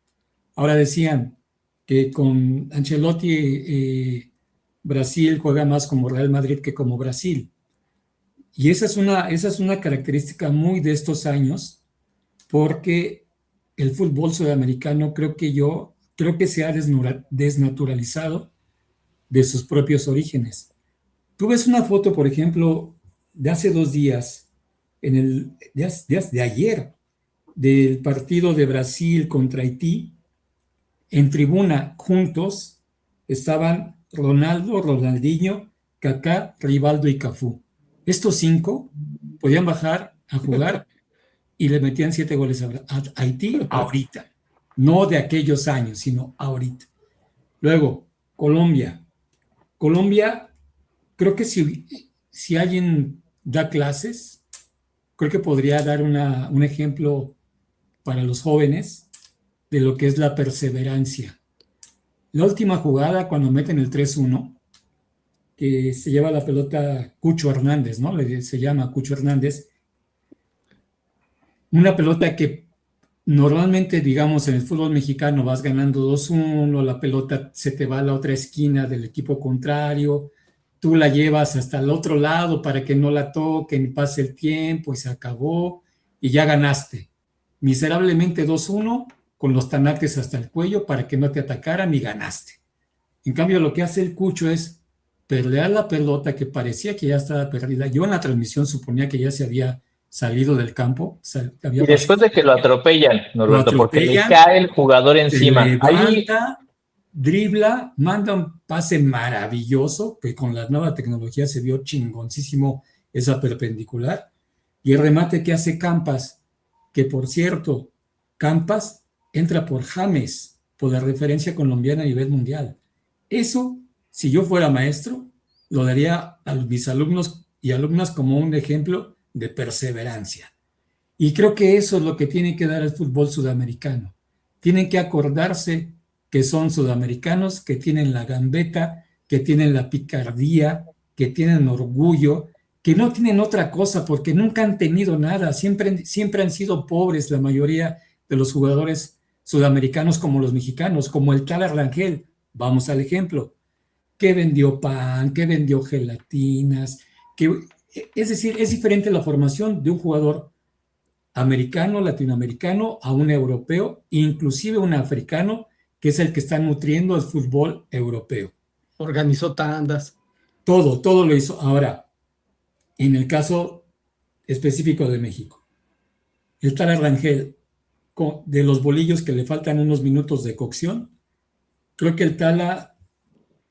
E: Ahora decían que con Ancelotti Brasil juega más como Real Madrid que como Brasil. Y esa es una característica muy de estos años, porque el fútbol sudamericano creo que se ha desnaturalizado de sus propios orígenes. Tú ves una foto, por ejemplo, de hace 2 días, de ayer, del partido de Brasil contra Haití. En tribuna juntos estaban Ronaldo, Ronaldinho, Kaká, Rivaldo y Cafú. Estos 5 podían bajar a jugar y le metían 7 goles a Haití ahorita. No de aquellos años, sino ahorita. Luego, Colombia. Creo que si alguien da clases, creo que podría dar un ejemplo para los jóvenes de lo que es la perseverancia. La última jugada, cuando meten el 3-1, que se lleva la pelota Cucho Hernández, ¿no? Se llama Cucho Hernández. Una pelota que normalmente, digamos, en el fútbol mexicano vas ganando 2-1, la pelota se te va a la otra esquina del equipo contrario, tú la llevas hasta el otro lado para que no la toquen, pase el tiempo y se acabó y ya ganaste. Miserablemente 2-1 con los tanates hasta el cuello para que no te atacaran y ganaste. En cambio, lo que hace el Cucho es pelear la pelota que parecía que ya estaba perdida. Yo en la transmisión suponía que ya se había salido del campo.
D: Y después de que lo atropellan, Norberto, porque le cae el jugador encima.
E: Se levanta, dribla, manda un pase maravilloso, que con la nueva tecnología se vio chingoncísimo esa perpendicular, y el remate que hace Campas, que por cierto, Campas entra por James, por la referencia colombiana a nivel mundial. Eso, si yo fuera maestro, lo daría a mis alumnos y alumnas como un ejemplo de perseverancia. Y creo que eso es lo que tiene que dar el fútbol sudamericano. Tienen que acordarse que son sudamericanos, que tienen la gambeta, que tienen la picardía, que tienen orgullo, que no tienen otra cosa porque nunca han tenido nada, siempre han sido pobres la mayoría de los jugadores sudamericanos como los mexicanos, como el Tala Rangel. Vamos al ejemplo, que vendió pan, que vendió gelatinas, es decir, es diferente la formación de un jugador americano, latinoamericano, a un europeo, inclusive un africano, que es el que está nutriendo el fútbol europeo.
A: Organizó tandas.
E: Todo lo hizo. Ahora, en el caso específico de México, el Tala Rangel, de los bolillos que le faltan unos minutos de cocción, creo que el Tala,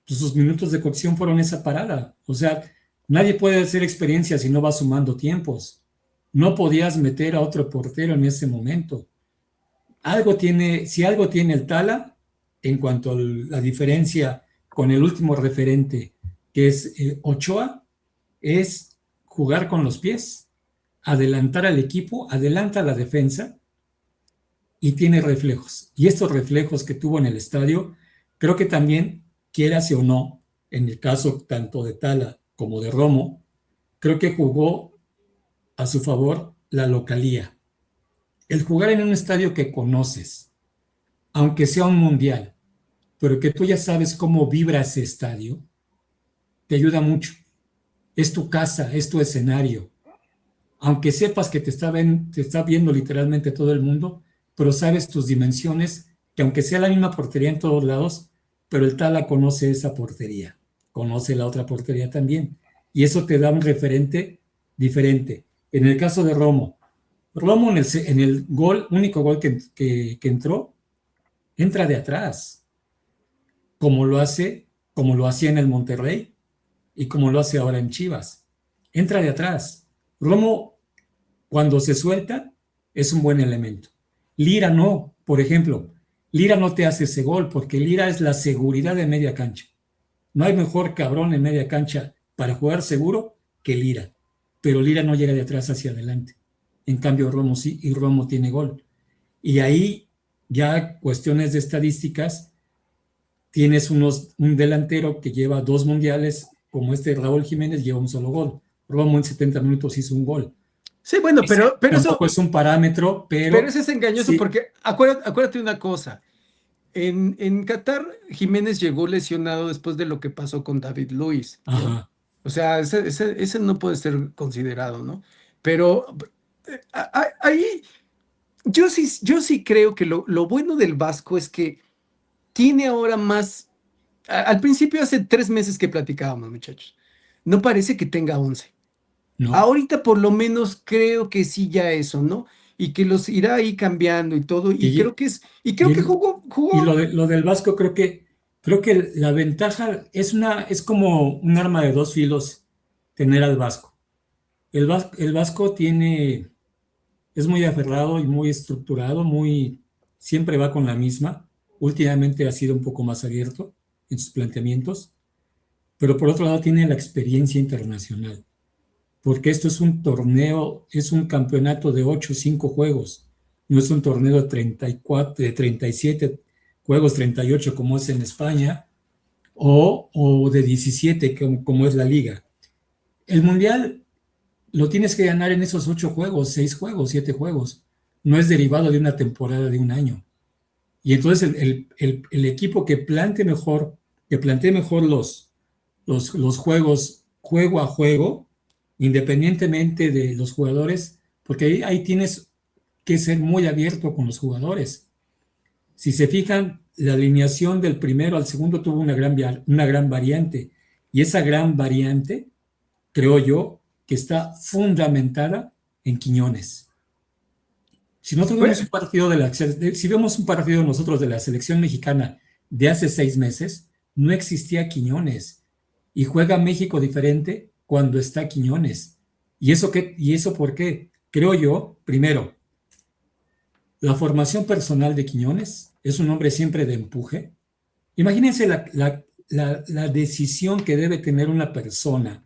E: pues sus minutos de cocción fueron esa parada. O sea, nadie puede hacer experiencia si no va sumando tiempos. No podías meter a otro portero en ese momento. Si algo tiene el Tala, en cuanto a la diferencia con el último referente, que es Ochoa, es jugar con los pies, adelantar al equipo, adelanta a la defensa y tiene reflejos. Y estos reflejos que tuvo en el estadio, creo que también, quieras o no, en el caso tanto de Tala como de Romo, creo que jugó a su favor la localía. El jugar en un estadio que conoces, aunque sea un mundial, pero que tú ya sabes cómo vibra ese estadio, te ayuda mucho. Es tu casa, es tu escenario. Aunque sepas que te está viendo literalmente todo el mundo, pero sabes tus dimensiones, que aunque sea la misma portería en todos lados, pero el Tala conoce esa portería, conoce la otra portería también, y eso te da un referente diferente. En el caso de Romo en el único gol que entró, entra de atrás, como lo hacía en el Monterrey y como lo hace ahora en Chivas. Entra de atrás. Romo, cuando se suelta, es un buen elemento. Lira no, por ejemplo. Lira no te hace ese gol porque Lira es la seguridad de media cancha. No hay mejor cabrón en media cancha para jugar seguro que Lira. Pero Lira no llega de atrás hacia adelante. En cambio, Romo sí, y Romo tiene gol. Y ahí, ya cuestiones de estadísticas, tienes un delantero que lleva 2 mundiales, como Raúl Jiménez, lleva un solo gol. Romo en 70 minutos hizo un gol.
A: Sí, bueno, pero
E: tampoco es un parámetro, pero
A: eso es engañoso, sí. Porque acuérdate una cosa. En Qatar, Jiménez llegó lesionado después de lo que pasó con David Luiz, ¿no?
E: Ajá.
A: O sea, ese no puede ser considerado, ¿no? Pero ahí yo sí creo que lo bueno del Vasco es que tiene ahora más. Al principio, hace 3 meses que platicábamos, muchachos, no parece que tenga 11. ¿No? Ahorita por lo menos creo que sí ya eso, ¿no? Y que los irá ahí cambiando y todo, y creo que jugó.
E: Y lo del Vasco, creo que la ventaja es como un arma de 2 filos tener al Vasco. El Vasco es muy aferrado y muy estructurado, siempre va con la misma. Últimamente ha sido un poco más abierto en sus planteamientos, pero por otro lado tiene la experiencia internacional, porque esto es un torneo, es un campeonato de 8 o 5 juegos, no es un torneo de 34, de 37 juegos, 38 como es en España, o de 17 como es la liga. El mundial lo tienes que ganar en esos 8 juegos, 6 juegos, 7 juegos, no es derivado de una temporada de un año. Y entonces el equipo que plantee mejor los juegos juego a juego, independientemente de los jugadores, porque ahí tienes que ser muy abierto con los jugadores. Si se fijan, la alineación del primero al segundo tuvo una gran variante, y esa gran variante, creo yo, que está fundamentada en Quiñones. Si nosotros vemos un partido nosotros de la selección mexicana de hace 6 meses, no existía Quiñones, y juega México diferente cuando está Quiñones. ¿Y eso por qué? Creo yo, primero, la formación personal de Quiñones es un hombre siempre de empuje. Imagínense la decisión que debe tener una persona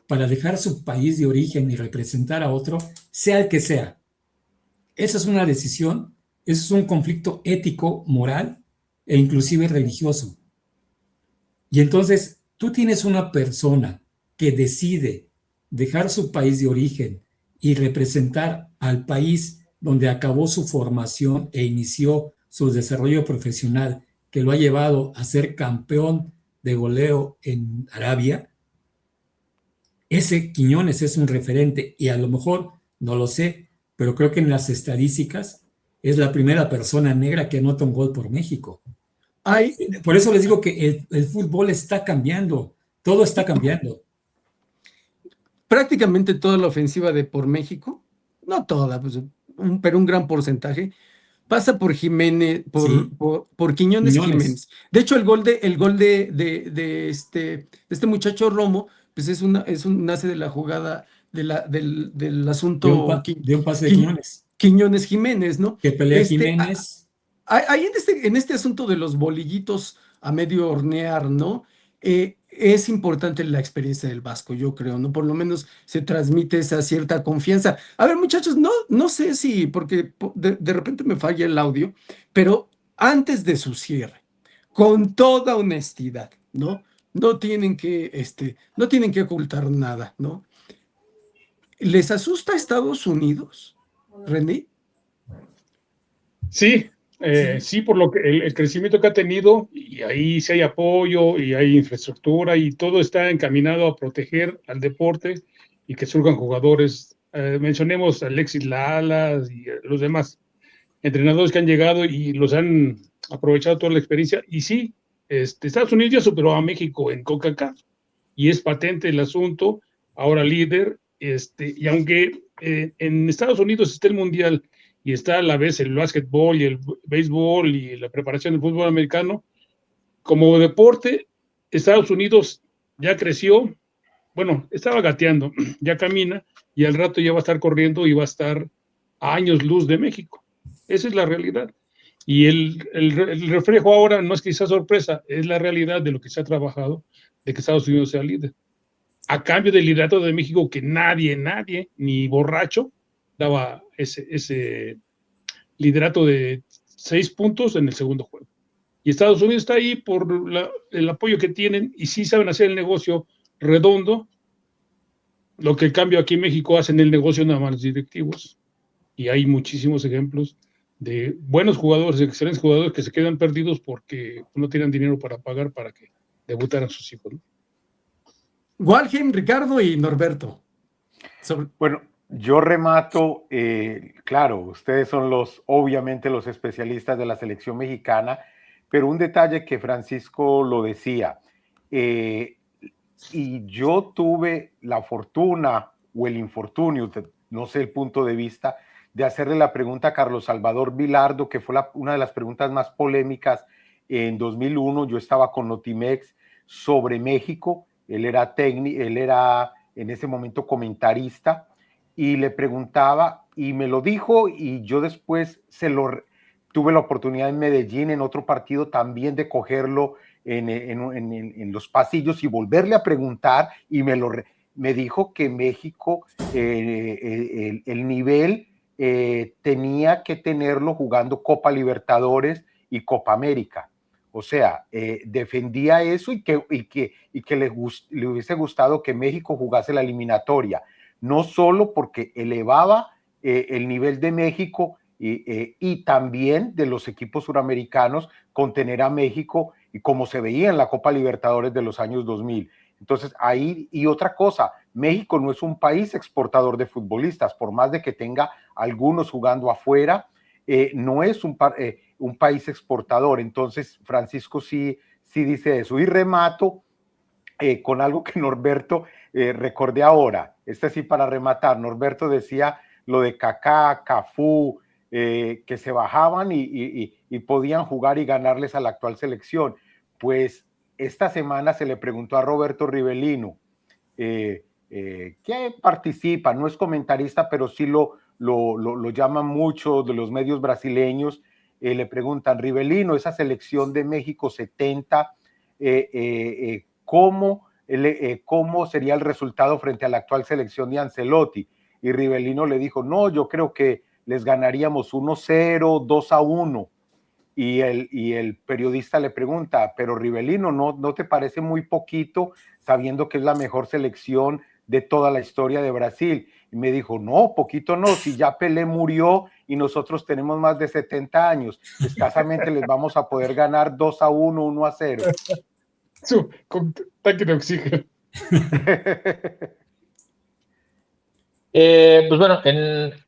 E: para dejar su país de origen y representar a otro, sea el que sea. Esa es una decisión, eso es un conflicto ético, moral e inclusive religioso. Y entonces tú tienes una persona que decide dejar su país de origen y representar al país donde acabó su formación e inició su desarrollo profesional, que lo ha llevado a ser campeón de goleo en Arabia, ese Quiñones es un referente y a lo mejor, no lo sé, pero creo que en las estadísticas es la primera persona negra que anota un gol por México.
A: Hay,
E: Por eso les digo que el fútbol está cambiando, todo está cambiando.
A: prácticamente toda la ofensiva de por México, no toda, pues, pero un gran porcentaje, pasa por Jiménez,
E: Sí.
A: por Quiñones
E: Quiñones.
A: Jiménez. De hecho, el gol de este muchacho Romo, pues nace de la jugada del asunto
E: De un pase de Quiñones.
A: Quiñones Jiménez, ¿no?
E: Que pelea Jiménez.
A: Ahí en este asunto de los bolillitos a medio hornear, ¿no? Es importante la experiencia del Vasco, yo creo, ¿no? Por lo menos se transmite esa cierta confianza. A ver, muchachos, no sé si, porque de repente me falla el audio, pero antes de su cierre, con toda honestidad, ¿no? No tienen que ocultar nada, ¿no? ¿Les asusta Estados Unidos, René?
B: Sí, sí, por lo que el crecimiento que ha tenido, y ahí sí hay apoyo y hay infraestructura y todo está encaminado a proteger al deporte y que surjan jugadores. Mencionemos a Alexis Lalas y los demás entrenadores que han llegado y los han aprovechado toda la experiencia. Y sí, Estados Unidos ya superó a México en CONCACAF y es patente el asunto, ahora líder, y aunque en Estados Unidos está el Mundial y está a la vez el básquetbol y el béisbol y la preparación del fútbol americano, como deporte, Estados Unidos ya creció, bueno, estaba gateando, ya camina y al rato ya va a estar corriendo y va a estar a años luz de México. Esa es la realidad. Y el reflejo ahora no es quizás sorpresa, es la realidad de lo que se ha trabajado, de que Estados Unidos sea líder. A cambio del liderato de México, que nadie, ni borracho, daba ese liderato de 6 puntos en el segundo juego. Y Estados Unidos está ahí por el apoyo que tienen y sí saben hacer el negocio redondo, lo que el cambio aquí en México hacen el negocio nada más los directivos. Y hay muchísimos ejemplos de buenos jugadores, excelentes jugadores que se quedan perdidos porque no tienen dinero para pagar para que debutaran sus hijos, ¿no?
A: Walheim, Ricardo y Norberto.
C: Bueno, yo remato, claro, ustedes son obviamente los especialistas de la selección mexicana, pero un detalle que Francisco lo decía, y yo tuve la fortuna o el infortunio, no sé el punto de vista, de hacerle la pregunta a Carlos Salvador Vilardo, que fue una de las preguntas más polémicas en 2001. Yo estaba con Notimex sobre México, él era en ese momento comentarista, y le preguntaba, y me lo dijo, y yo después tuve la oportunidad en Medellín, en otro partido también, de cogerlo en los pasillos y volverle a preguntar, y me dijo que México, el nivel tenía que tenerlo jugando Copa Libertadores y Copa América. O sea, defendía eso y que le hubiese gustado que México jugase la eliminatoria, no solo porque elevaba el nivel de México y también de los equipos suramericanos, con tener a México y como se veía en la Copa Libertadores de los años 2000. Entonces, ahí, y otra cosa, México no es un país exportador de futbolistas, por más de que tenga algunos jugando afuera, no es un país exportador. Entonces, Francisco sí dice eso. Y remato con algo que Norberto recordé ahora. Sí para rematar. Norberto decía lo de Kaká, Cafú, que se bajaban y podían jugar y ganarles a la actual selección. Pues esta semana se le preguntó a Roberto Rivelino, que participa, no es comentarista, pero sí lo llaman mucho de los medios brasileños. Le preguntan, Rivelino, esa selección de México 70, ¿cómo sería el resultado frente a la actual selección de Ancelotti? Y Rivelino le dijo, no, yo creo que les ganaríamos 1-0, 2-1. y el periodista le pregunta, pero Rivelino, ¿no te parece muy poquito sabiendo que es la mejor selección de toda la historia de Brasil? Y me dijo, no, poquito no, si ya Pelé murió y nosotros tenemos más de 70 años, escasamente les vamos a poder ganar 2-1, 1-0.
B: Con tanque de oxígeno.
D: Pues bueno,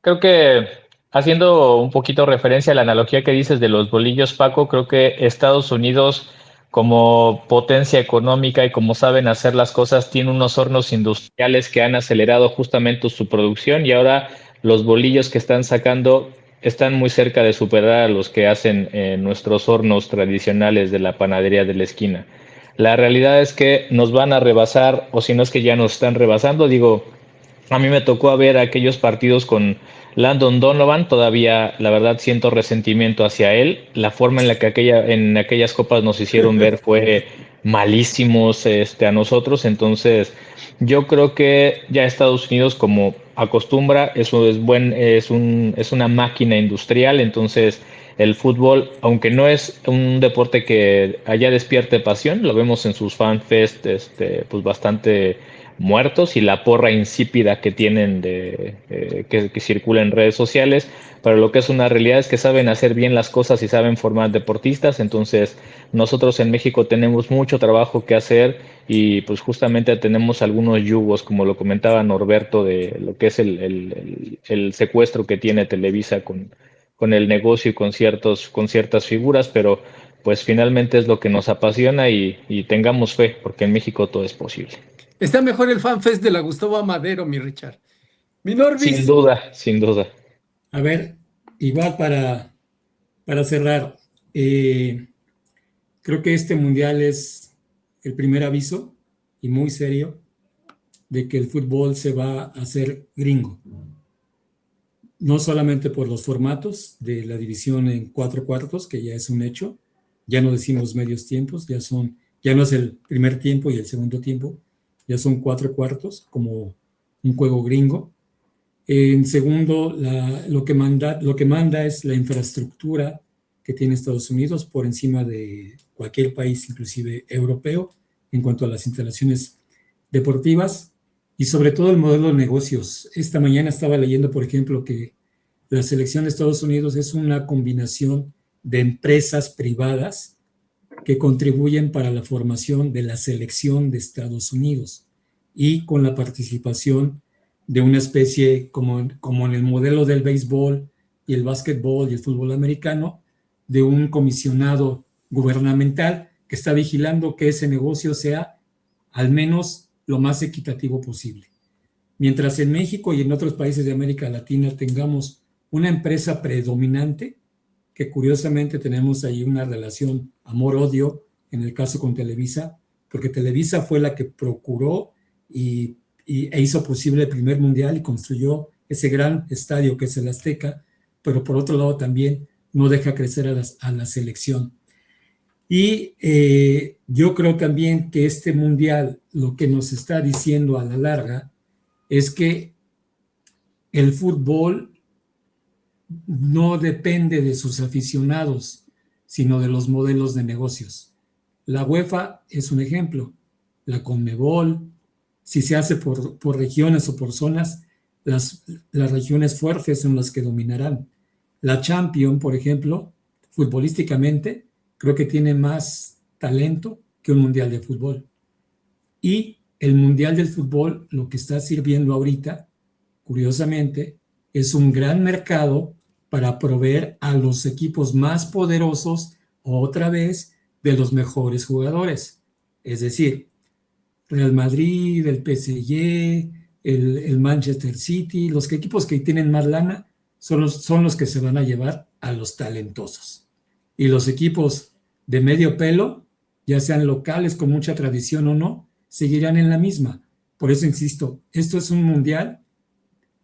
D: creo que haciendo un poquito referencia a la analogía que dices de los bolillos, Paco, creo que Estados Unidos, como potencia económica y como saben hacer las cosas, tiene unos hornos industriales que han acelerado justamente su producción y ahora los bolillos que están sacando están muy cerca de superar a los que hacen nuestros hornos tradicionales de la panadería de la esquina. La realidad es que nos van a rebasar, o si no es que ya nos están rebasando, digo. A mí me tocó ver aquellos partidos con Landon Donovan, todavía la verdad siento resentimiento hacia él. La forma en la que en aquellas copas nos hicieron ver fue malísimos a nosotros. Entonces, yo creo que ya Estados Unidos, como acostumbra, eso es una máquina industrial. Entonces, el fútbol, aunque no es un deporte que allá despierte pasión, lo vemos en sus fanfest, pues bastante muertos y la porra insípida que tienen que circula en redes sociales, pero lo que es una realidad es que saben hacer bien las cosas y saben formar deportistas. Entonces nosotros en México tenemos mucho trabajo que hacer y pues justamente tenemos algunos yugos, como lo comentaba Norberto, de lo que es el secuestro que tiene Televisa con el negocio y con ciertas figuras, pero pues finalmente es lo que nos apasiona y tengamos fe, porque en México todo es posible.
A: Está mejor el FanFest de la Gustavo Amadero, mi Richard. Mi
D: Sin
A: Norbis,
D: duda, sin duda.
E: A ver, igual para cerrar, creo que este mundial es el primer aviso y muy serio de que el fútbol se va a hacer gringo. No solamente por los formatos de la división en 4 cuartos, que ya es un hecho, ya no decimos medios tiempos, ya no es el primer tiempo y el segundo tiempo, ya son 4 cuartos como un juego gringo. En segundo, lo que manda es la infraestructura que tiene Estados Unidos por encima de cualquier país, inclusive europeo, en cuanto a las instalaciones deportivas y sobre todo el modelo de negocios. Esta mañana estaba leyendo, por ejemplo, que la selección de Estados Unidos es una combinación de empresas privadas que contribuyen para la formación de la selección de Estados Unidos y con la participación de una especie, como en el modelo del béisbol y el básquetbol y el fútbol americano, de un comisionado gubernamental que está vigilando que ese negocio sea al menos lo más equitativo posible. Mientras en México y en otros países de América Latina tengamos una empresa predominante, que curiosamente tenemos ahí una relación amor-odio en el caso con Televisa, porque Televisa fue la que procuró e hizo posible el primer mundial y construyó ese gran estadio que es el Azteca, pero por otro lado también no deja crecer a la selección. Y yo creo también que este mundial lo que nos está diciendo a la larga es que el fútbol no depende de sus aficionados, sino de los modelos de negocios. La UEFA es un ejemplo, la CONMEBOL, si se hace por regiones o por zonas, las regiones fuertes son las que dominarán. La Champions, por ejemplo, futbolísticamente, creo que tiene más talento que un mundial de fútbol. Y el mundial del fútbol, lo que está sirviendo ahorita, curiosamente, es un gran mercado para proveer a los equipos más poderosos, otra vez, de los mejores jugadores. Es decir, Real Madrid, el PSG, el Manchester City, los equipos que tienen más lana son los que se van a llevar a los talentosos. Y los equipos de medio pelo, ya sean locales con mucha tradición o no, seguirán en la misma. Por eso insisto, esto es un mundial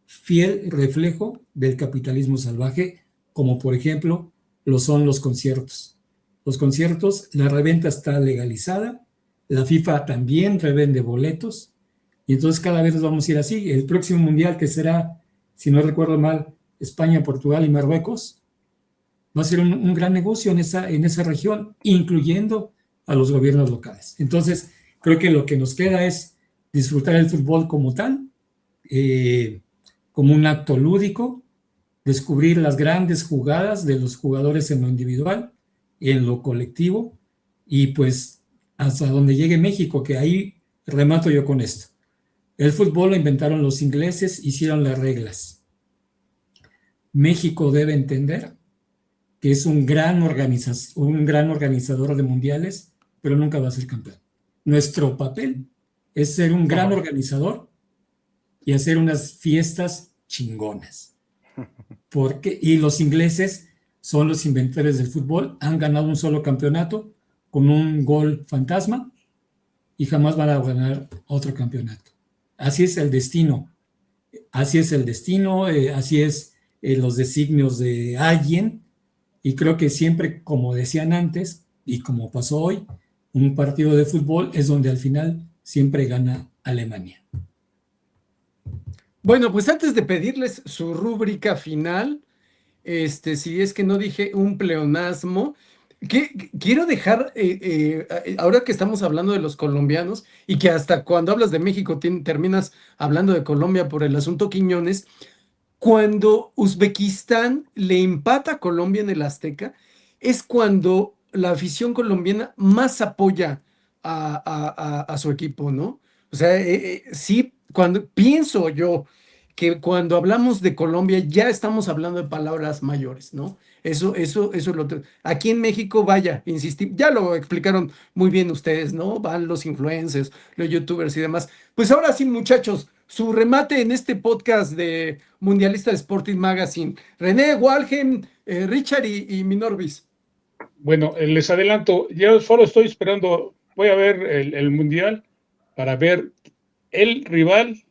E: fiel reflejo del capitalismo salvaje, como por ejemplo lo son los conciertos. Los conciertos, la reventa está legalizada, la FIFA también revende boletos, y entonces cada vez vamos a ir así. El próximo mundial, que será, si no recuerdo mal, España, Portugal y Marruecos, va a ser un gran negocio en esa región, incluyendo a los gobiernos locales. Entonces, creo que lo que nos queda es disfrutar el fútbol como tal, como un acto lúdico, descubrir las grandes jugadas de los jugadores en lo individual, en lo colectivo, y pues hasta donde llegue México, que ahí remato yo con esto. El fútbol lo inventaron los ingleses, hicieron las reglas. México debe entender que es un gran organizador de mundiales, pero nunca va a ser campeón. Nuestro papel es ser un gran organizador y hacer unas fiestas chingonas. Y los ingleses son los inventores del fútbol, han ganado un solo campeonato con un gol fantasma y jamás van a ganar otro campeonato. Así es el destino, así es los designios de alguien, y creo que siempre, como decían antes, y como pasó hoy, un partido de fútbol es donde al final siempre gana Alemania.
A: Bueno, pues antes de pedirles su rúbrica final, si es que no dije un pleonasmo, quiero dejar, ahora que estamos hablando de los colombianos y que hasta cuando hablas de México terminas hablando de Colombia por el asunto Quiñones, cuando Uzbekistán le empata a Colombia en el Azteca, es cuando la afición colombiana más apoya a su equipo, ¿no? O sea, sí, cuando pienso yo que cuando hablamos de Colombia ya estamos hablando de palabras mayores, ¿no? Eso es lo otro. Aquí en México, vaya, insistí, ya lo explicaron muy bien ustedes, ¿no? Van los influencers, los youtubers y demás. Pues ahora sí, muchachos, su remate en este podcast de Mundialista de Sporting Magazine. René, Walgen, Richard y Minorbis.
B: Bueno, les adelanto, yo solo estoy esperando, voy a ver el Mundial para ver el rival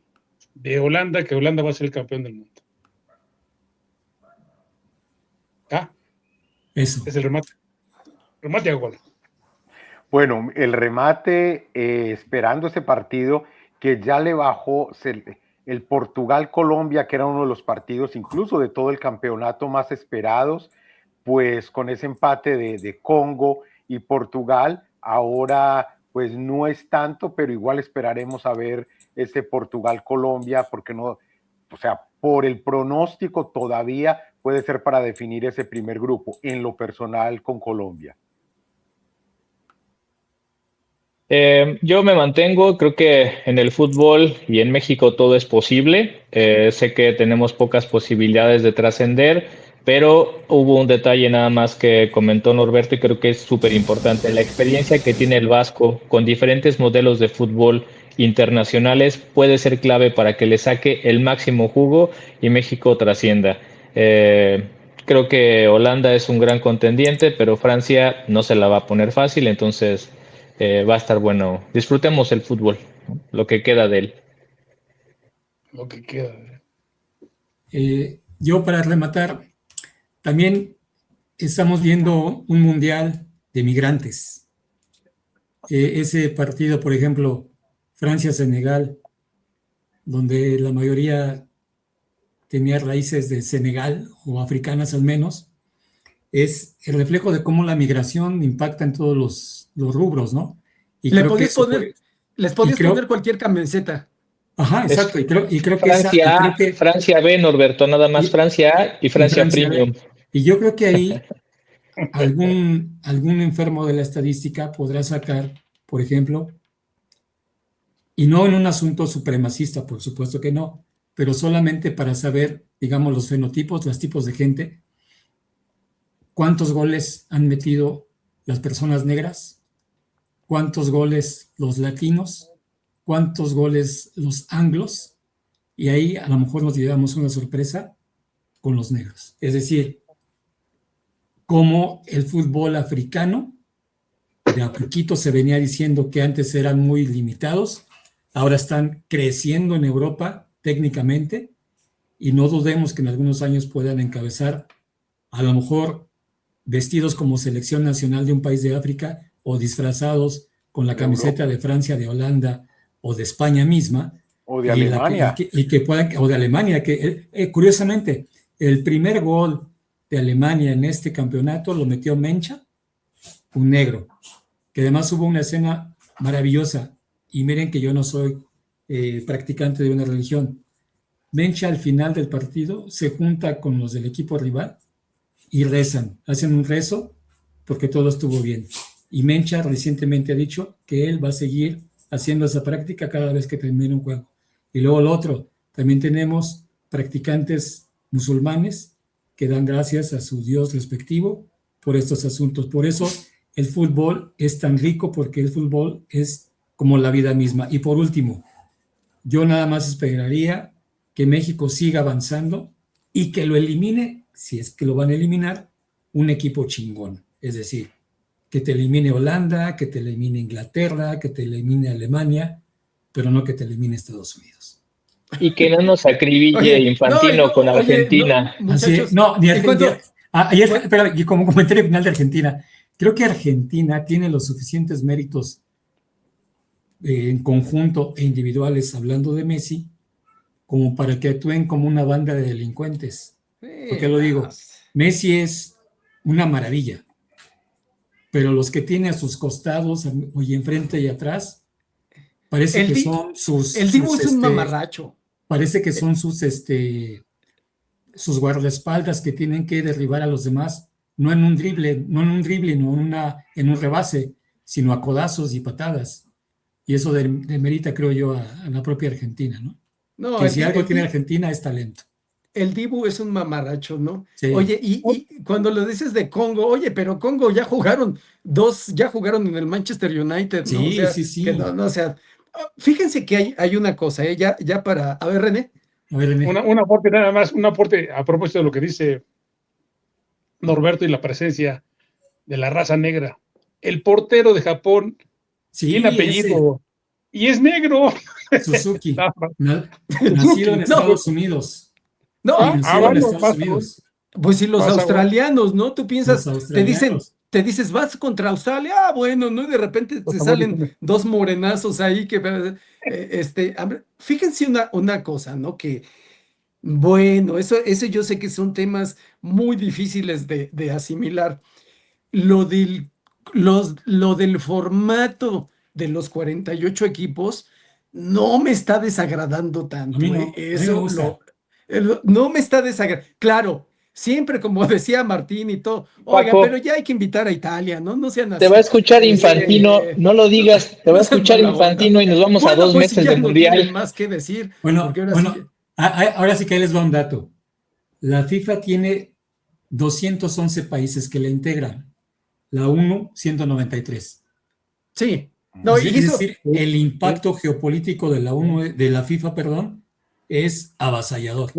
B: de Holanda, que Holanda va a ser el campeón del mundo.
E: Eso.
B: Es el remate. Remate a gol.
C: Bueno, el remate, esperando ese partido que ya le bajó el Portugal-Colombia, que era uno de los partidos incluso de todo el campeonato más esperados, pues con ese empate de Congo y Portugal, ahora pues no es tanto, pero igual esperaremos a ver ese Portugal-Colombia, porque no, o sea, por el pronóstico todavía puede ser para definir ese primer grupo, en lo personal con Colombia.
D: Yo me mantengo, creo que en el fútbol y en México todo es posible. Sé que tenemos pocas posibilidades de trascender, pero hubo un detalle nada más que comentó Norberto y creo que es súper importante. La experiencia que tiene el Vasco con diferentes modelos de fútbol internacionales puede ser clave para que le saque el máximo jugo y México trascienda. Creo que Holanda es un gran contendiente, pero Francia no se la va a poner fácil, entonces va a estar bueno. Disfrutemos el fútbol, ¿no? Lo que queda de él.
B: Lo que queda.
E: Yo para rematar, también estamos viendo un mundial de migrantes. Ese partido, por ejemplo, Francia-Senegal, donde la mayoría tenía raíces de Senegal o africanas al menos, es el reflejo de cómo la migración impacta en todos los rubros, ¿no? Y
A: les podías poner cualquier camiseta.
E: Ajá, exacto. Y creo
D: Francia
E: que
D: Francia B, Norberto, nada más Francia A y Francia Premium.
E: Y yo creo que ahí algún enfermo de la estadística podrá sacar, por ejemplo, y no en un asunto supremacista, por supuesto que no, pero solamente para saber, digamos, los fenotipos, los tipos de gente, cuántos goles han metido las personas negras, cuántos goles los latinos, cuántos goles los anglos, y ahí a lo mejor nos llevamos una sorpresa con los negros. Es decir, cómo el fútbol africano, de a poquito se venía diciendo que antes eran muy limitados, ahora están creciendo en Europa técnicamente, y no dudemos que en algunos años puedan encabezar, a lo mejor vestidos como selección nacional de un país de África o disfrazados con la camiseta de Francia, de Holanda o de España misma.
C: O de Alemania.
E: O de Alemania, que curiosamente el primer gol de Alemania en este campeonato lo metió Mencha, un negro, que además hubo una escena maravillosa. Y miren que yo no soy practicante de una religión. Mencha al final del partido se junta con los del equipo rival y rezan, hacen un rezo porque todo estuvo bien. Y Mencha recientemente ha dicho que él va a seguir haciendo esa práctica cada vez que termine un juego. Y luego lo otro, también tenemos practicantes musulmanes que dan gracias a su Dios respectivo por estos asuntos. Por eso el fútbol es tan rico, porque el fútbol es como la vida misma. Y por último, yo nada más esperaría que México siga avanzando y que lo elimine, si es que lo van a eliminar, un equipo chingón. Es decir, que te elimine Holanda, que te elimine Inglaterra, que te elimine Alemania, pero no que te elimine Estados Unidos.
D: Y que no nos acribille Infantino con Argentina.
A: Muchachos,
E: no, ni Argentina. Pero como comentario final de Argentina, creo que Argentina tiene los suficientes méritos en conjunto e individuales, hablando de Messi, como para que actúen como una banda de delincuentes. ¿Por qué lo digo? Messi es una maravilla, pero los que tiene a sus costados, y enfrente y atrás, parece que son sus...
A: El Dibu es un mamarracho.
E: Parece que son sus guardaespaldas que tienen que derribar a los demás, no en un drible, no en un rebase, sino a codazos y patadas. Y eso demerita, creo yo, a la propia Argentina, ¿no?
A: No,
E: que si algo tiene Argentina es talento.
A: El Dibu es un mamarracho, ¿no?
E: Sí.
A: Oye, y cuando lo dices de Congo, oye, pero Congo ya jugaron en el Manchester United, ¿no?
E: Sí,
A: o sea,
E: sí.
A: Que no, o sea, fíjense que hay una cosa, ya para, a ver, René.
B: Un aporte nada más, un aporte a propósito de lo que dice Norberto y la presencia de la raza negra. El portero de Japón tiene apellido y es negro.
E: Suzuki, nacido en Estados Unidos.
A: Unidos. Pues si los australianos, ¿no? Tú piensas, te dices, vas contra Australia, bueno, ¿no? Y de repente te salen dos morenazos ahí que, fíjense una cosa, ¿no? Que, bueno, eso yo sé que son temas muy difíciles de asimilar. Lo del formato de los 48 equipos no me está desagradando tanto. No me está desagradando. Claro, siempre como decía Martín y todo, oiga, pero ya hay que invitar a Italia, ¿no? No sean así.
D: Te va a escuchar Infantino, no lo digas, te va a escuchar Infantino y nos vamos a 2 meses de mundial.
A: No tienen más que decir.
E: Bueno, ahora sí que ahí les va un dato. La FIFA tiene 211 países que la integran. La ONU, 193.
A: Sí.
E: No, es decir, el impacto geopolítico de la ONU, de la FIFA, perdón, es avasallador.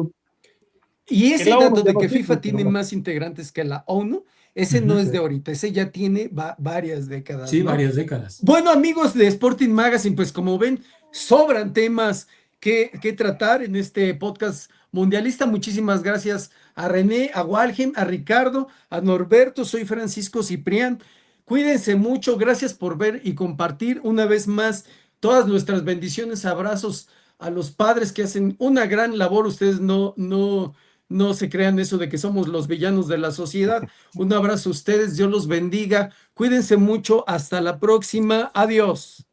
A: Y ese dato de que FIFA tiene más integrantes que la ONU, ese no es de ahorita, ese ya tiene varias décadas.
E: Sí, ¿no? Varias décadas.
A: Bueno, amigos de Sporting Magazine, pues como ven, sobran temas que tratar en este podcast mundialista. Muchísimas gracias a René, a Walhem, a Ricardo, a Norberto. Soy Francisco Ciprián. Cuídense mucho, gracias por ver y compartir una vez más todas nuestras bendiciones, abrazos a los padres que hacen una gran labor. Ustedes no se crean eso de que somos los villanos de la sociedad. Un abrazo a ustedes, Dios los bendiga. Cuídense mucho, hasta la próxima. Adiós.